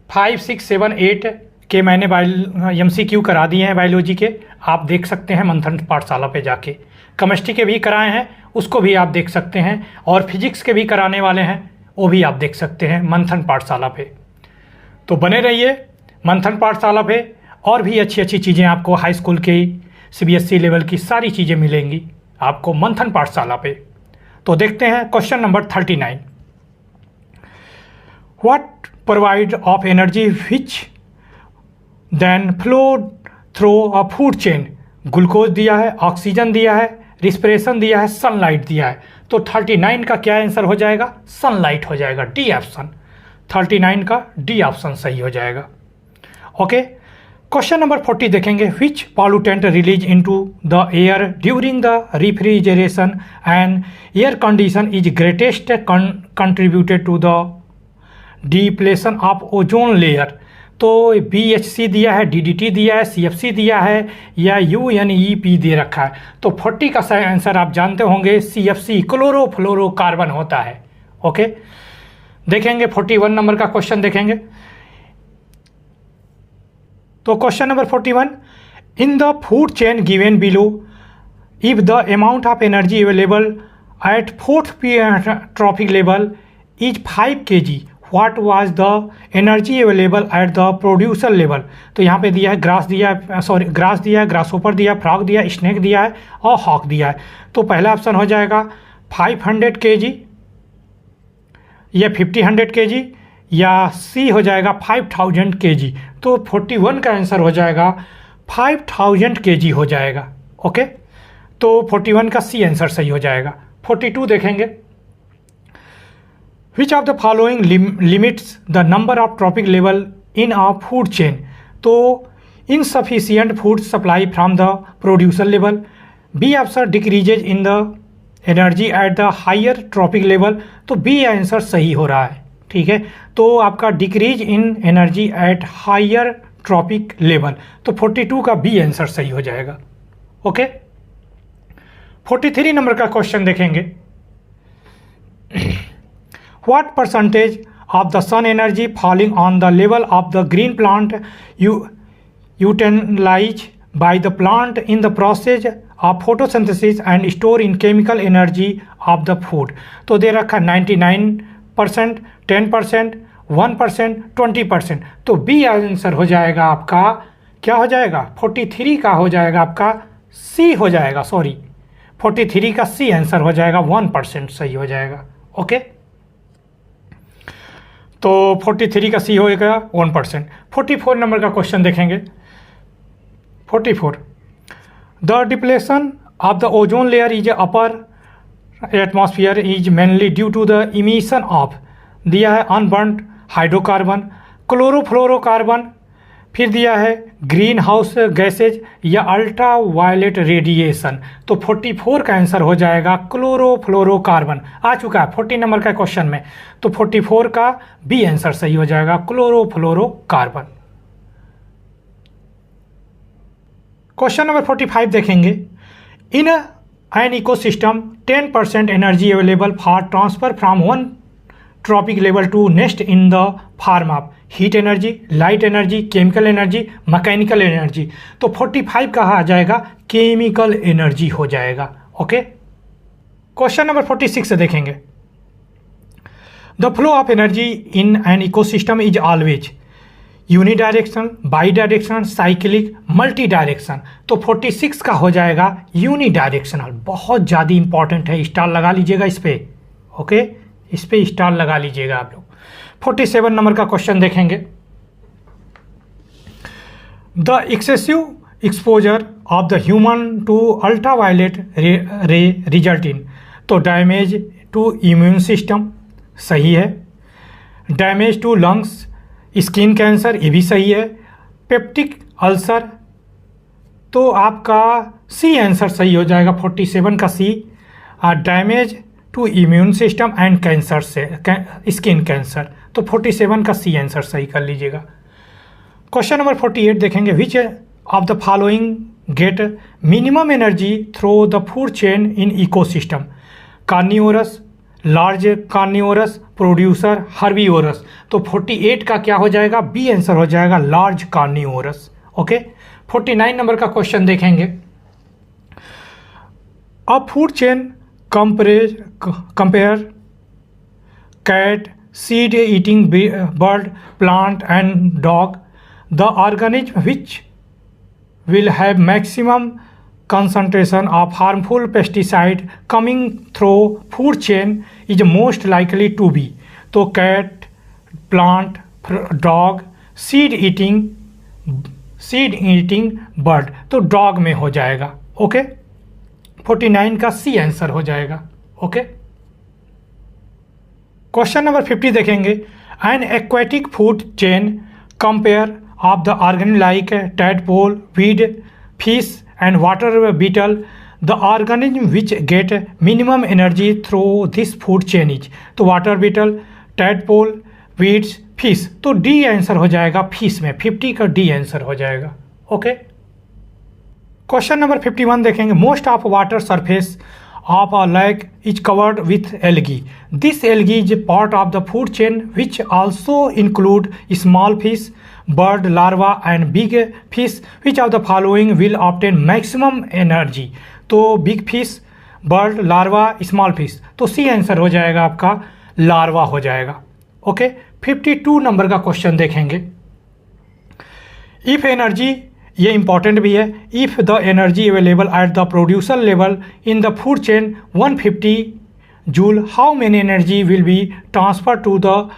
5, 6, 7, 8 के मैंने एमसीक्यू करा दिए हैं बायोलॉजी के, आप देख सकते हैं मंथन पाठशाला पे जाके। केमिस्ट्री के भी कराए हैं, उसको भी आप देख सकते हैं, और फिजिक्स के भी कराने वाले हैं, वो भी आप देख सकते हैं मंथन पाठशाला पे। तो बने रहिए मंथन पाठशाला पे, और भी अच्छी अच्छी चीज़ें आपको हाई स्कूल के सीबीएसई लेवल की सारी चीज़ें मिलेंगी आपको मंथन पाठशाला पे। तो देखते हैं question number 39। What provide of energy which then flow through a food chain? Glucose दिया है, ऑक्सीजन दिया है, रिस्पिरेशन दिया है, सनलाइट दिया है। तो 39 का क्या आंसर हो जाएगा? सनलाइट हो जाएगा, डी ऑप्शन। 39 का डी ऑप्शन सही हो जाएगा। ओके, क्वेश्चन नंबर 40 देखेंगे। Which pollutant release into the air during the refrigeration and air condition is greatest contributed to the depletion of ozone layer? तो BHC दिया है, DDT दिया है, CFC दिया है, या UNEP दे रखा है। तो 40 का सही आंसर आप जानते होंगे, CFC क्लोरोफ्लोरोकार्बन होता है। ओके, देखेंगे 41 नंबर का क्वेश्चन देखेंगे। तो question number 41, in the food chain given below if the amount of energy available eight 4th tropic level is 5 kg, what was the energy available at the producer level? तो यहाँ पे दिया है grass दिया है, grass दिया है, grasshopper दिया है, फ्रॉग दिया है, स्नेक दिया है और हॉक दिया है। तो पहला ऑप्शन हो जाएगा 500 kg या 50 kg, या सी हो जाएगा 5000 kg। तो 41 का आंसर हो जाएगा 5000 kg हो जाएगा। ओके, तो 41 का सी आंसर सही हो जाएगा। 42 देखेंगे। Which of the following limits the number of trophic level in a food chain? तो insufficient food supply from the producer level. B option decreases in the energy at the higher trophic level. तो B answer सही हो रहा है, ठीक है। तो आपका decrease in energy at higher trophic level, तो 42 का बी आंसर सही हो जाएगा। ओके, 43 नंबर का क्वेश्चन देखेंगे। What percentage of the sun energy falling on the level of the green plant utilize by the plant in the process of photosynthesis and store in chemical energy of the food? तो दे रखा 99%, 10%, 1%, 20%। तो B answer हो जाएगा आपका, क्या हो जाएगा? 43 का हो जाएगा आपका सी हो जाएगा, सॉरी 43 का सी आंसर हो जाएगा, 1% सही हो जाएगा। ओके, तो 43 का सी होएगा 1%। 44 नंबर का क्वेश्चन देखेंगे। 44, the depletion of the ozone layer is upper atmosphere is mainly due to the emission of, दिया है अनबर्न्ड हाइड्रोकार्बन, क्लोरोफ्लोरोकार्बन, फिर दिया है ग्रीन हाउस गैसेज या अल्ट्रा वायलेट रेडिएशन। तो 44 का आंसर हो जाएगा क्लोरोफ्लोरोकार्बन। आ चुका है 40 नंबर का क्वेश्चन में, तो 44 का बी आंसर सही हो जाएगा, क्लोरोफ्लोरोकार्बन। क्वेश्चन नंबर 45 देखेंगे। In an ecosystem 10% energy available for transfer from one trophic level to next in the form of heat energy, light energy, chemical energy, mechanical energy. तो 45 कहा आ जाएगा केमिकल एनर्जी हो जाएगा। Okay, question number 46 से देखेंगे। The flow of energy in an ecosystem is always unidirectional, by directional, cyclic, multi direction. तो 46 का हो जाएगा यूनिडायरेक्शनल। बहुत ज़्यादा इंपॉर्टेंट है, स्टार लगा लीजिएगा इस पर। ओके, इस पर स्टार लगा लीजिएगा आप लोग। 47 नंबर का क्वेश्चन देखेंगे। The excessive exposure of the human to ultraviolet ray result in, तो डैमेज टू इम्यून सिस्टम, सही है। Damage to lungs, skin cancer, ये भी सही है। पेप्टिक अल्सर, तो आपका सी आंसर सही हो जाएगा 47 का C. Damage to immune system and cancer से स्किन कैंसर, तो 47 का सी आंसर सही कर लीजिएगा। क्वेश्चन नंबर 48 देखेंगे। Which of the following get minimum energy through the food chain in ecosystem? Carnivorous, large carnivorous, producer, herbivorous. तो 48 का क्या हो जाएगा? बी आंसर हो जाएगा, लार्ज कार्निवोरस। ओके, 49 नंबर का क्वेश्चन देखेंगे। A food chain compare cat, seed eating bird, plant and dog. The organism which will have maximum concentration of harmful pesticide coming through food chain is most likely to be, तो cat, plant, dog, seed eating bird, तो dog में हो जाएगा। Okay, 49 का C answer हो जाएगा। Okay, question number 50 देखेंगे। N aquatic food chain compare of the organ like tadpole, weed, fish and water beetle. The organism which get minimum energy through this food chain is, तो water beetle, tadpole, weeds, fish, तो D answer हो जाएगा fish में। 50 का D answer हो जाएगा। Okay, question number 51 देखेंगे। Most of water surface of a lake is covered with algae. This algae is part of the food chain which also include small fish, bird larva and big fish. Which of the following will obtain maximum energy? तो big fish, bird, larva, small fish, तो C answer हो जाएगा आपका larva हो जाएगा। Okay, 52 number का question देखेंगे। If energy, ये इंपॉर्टेंट भी है। If the energy available at the producer level in the food chain 150 joule, how many energy will be transfer to the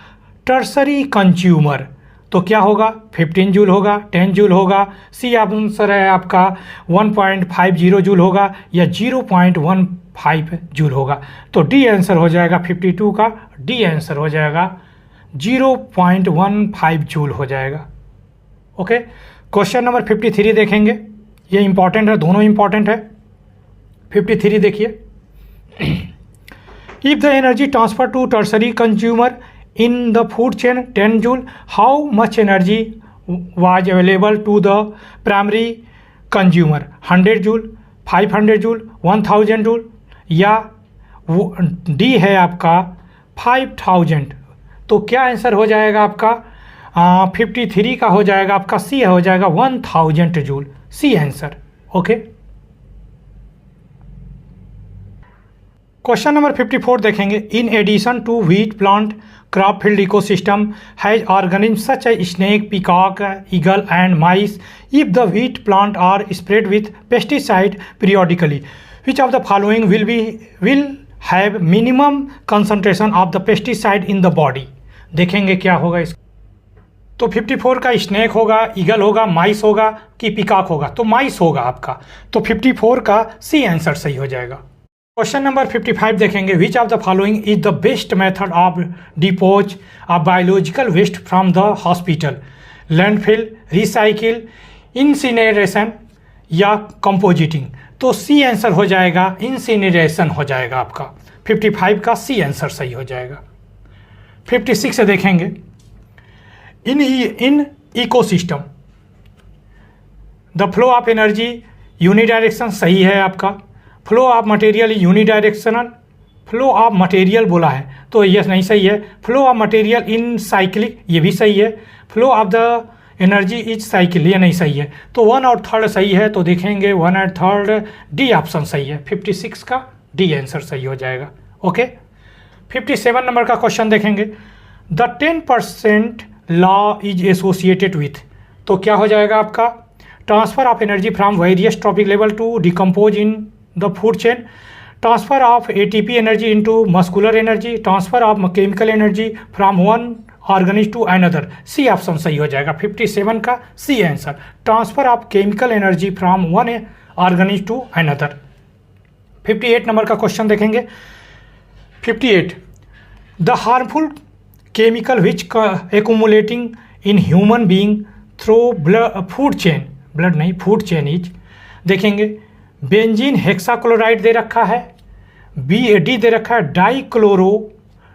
tertiary consumer? तो क्या होगा? 15 जूल होगा, 10 जूल होगा। सी आंसर है आपका 1.50 जूल होगा या 0.15 जूल होगा। तो डी आंसर हो जाएगा 52 का डी आंसर हो जाएगा 0.15 जूल हो जाएगा। ओके, क्वेश्चन नंबर 53 देखेंगे। ये इंपॉर्टेंट है, दोनों इंपॉर्टेंट है। 53 देखिए। If the energy transfer to tertiary consumer in the food chain 10 joule, how much energy was available to the primary consumer? 100 joule, 500 joule, 1000 joule या डी है आपका 5000। तो क्या आंसर हो जाएगा आपका? 53 का हो जाएगा आपका सी हो जाएगा 1000 joule, C answer. Okay, question number 54 देखेंगे। In addition to wheat plant crop field ecosystem has organism such a snake, peacock, eagle and mice. If the wheat plant are spread with pesticide periodically, which of the following will have minimum concentration of the pesticide in the body? देखेंगे क्या होगा इसका। तो 54 का snake होगा, eagle होगा, माइस होगा कि पिकॉक होगा? तो माइस होगा आपका। तो 54 का सी आंसर सही हो जाएगा। क्वेश्चन नंबर 55 देखेंगे। Which of the following is the best method of dispose of biological waste from the hospital? Landfill, recycle, incineration या कंपोजिटिंग? तो सी आंसर हो जाएगा इंसिनरेशन हो जाएगा आपका। 55 का सी आंसर सही हो जाएगा। 56 से देखेंगे। In ecosystem the flow of energy unidirection, सही है आपका। Flow of material unidirectional, flow of material बोला है तो ये नहीं सही है। Flow of material in cyclic, ये भी सही है। Flow of the energy is cycle, ये नहीं सही है। तो 1 और 3 सही है, तो देखेंगे 1 और 3 डी ऑप्शन सही है। 56 का डी आंसर सही हो जाएगा। ओके, 57 नंबर का क्वेश्चन देखेंगे, the 10% law is associated with, तो क्या हो जाएगा आपका, transfer of energy from various trophic level to decompose in the food chain, transfer of ATP energy into muscular energy, transfer of chemical energy from one organism to another. C option सही हो जाएगा 57 का C answer, transfer of chemical energy from one organism to another. 58 number का question देखेंगे, 58 the harmful chemical which accumulating in human being through food chain, blood नहीं food chain is, देखेंगे benzene hexachloride दे रखा है, डी दे रखा है dichloro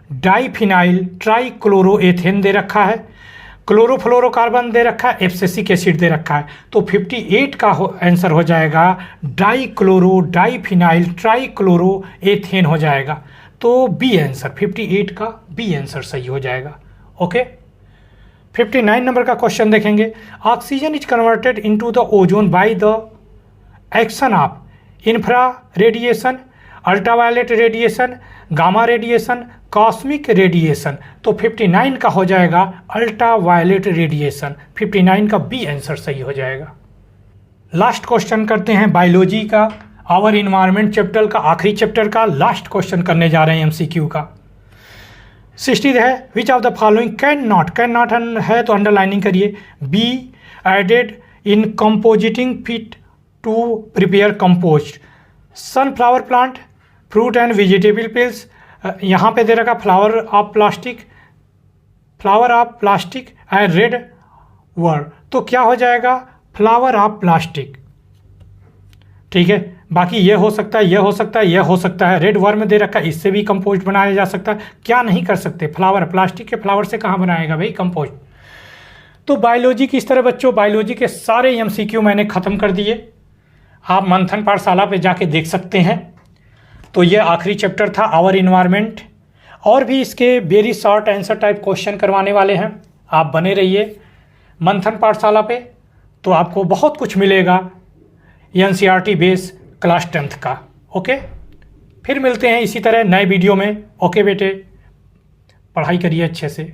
diphenyl ट्राइक्लोरोएथेन दे रखा है, क्लोरोफ्लोरोकार्बन दे रखा है, एब्सिसिक एसिड दे रखा है। तो 58 का आंसर हो जाएगा डाइक्लोरो डाइफिनाइल ट्राइक्लोरोएथेन हो जाएगा। तो बी आंसर 58 का बी आंसर सही हो जाएगा। ओके, 59 नंबर का क्वेश्चन देखेंगे, oxygen is converted into the ozone by the action of infra radiation, ultraviolet radiation, gamma radiation, cosmic radiation. तो 59 का हो जाएगा अल्ट्रावायलेट रेडिएशन, 59 का बी आंसर सही हो जाएगा। लास्ट क्वेश्चन करते हैं बायोलॉजी का, आवर इन्वायरमेंट चैप्टर का, आखिरी चैप्टर का लास्ट क्वेश्चन करने जा रहे हैं एमसीक्यू का। 60 है, which of the following can not है तो अंडरलाइनिंग करिए, B added in composting feed to prepare compost, sunflower plant, fruit and vegetable peels, यहाँ पे दे रखा flower of plastic and red word. तो क्या हो जाएगा, फ्लावर ऑफ प्लास्टिक। ठीक है, बाकी ये हो सकता है, ये हो सकता है, ये हो सकता है। रेड वर्म में दे रखा है, इससे भी कंपोस्ट बनाया जा सकता है। क्या नहीं कर सकते, फ्लावर, प्लास्टिक के फ्लावर से कहाँ बनाएगा भाई कंपोस्ट। तो बायोलॉजी की इस तरह बच्चों, बायोलॉजी के सारे एमसीक्यू मैंने ख़त्म कर दिए, आप मंथन पाठशाला पे जाके देख सकते हैं। तो ये आखिरी चैप्टर था आवर इन्वायरमेंट, और भी इसके very short answer type question करवाने वाले हैं। आप बने रहिए मंथन पाठशाला पे, तो आपको बहुत कुछ मिलेगा एनसीईआरटी बेस क्लास 10th का। ओके, फिर मिलते हैं इसी तरह नए वीडियो में। ओके बेटे, पढ़ाई करिए अच्छे से।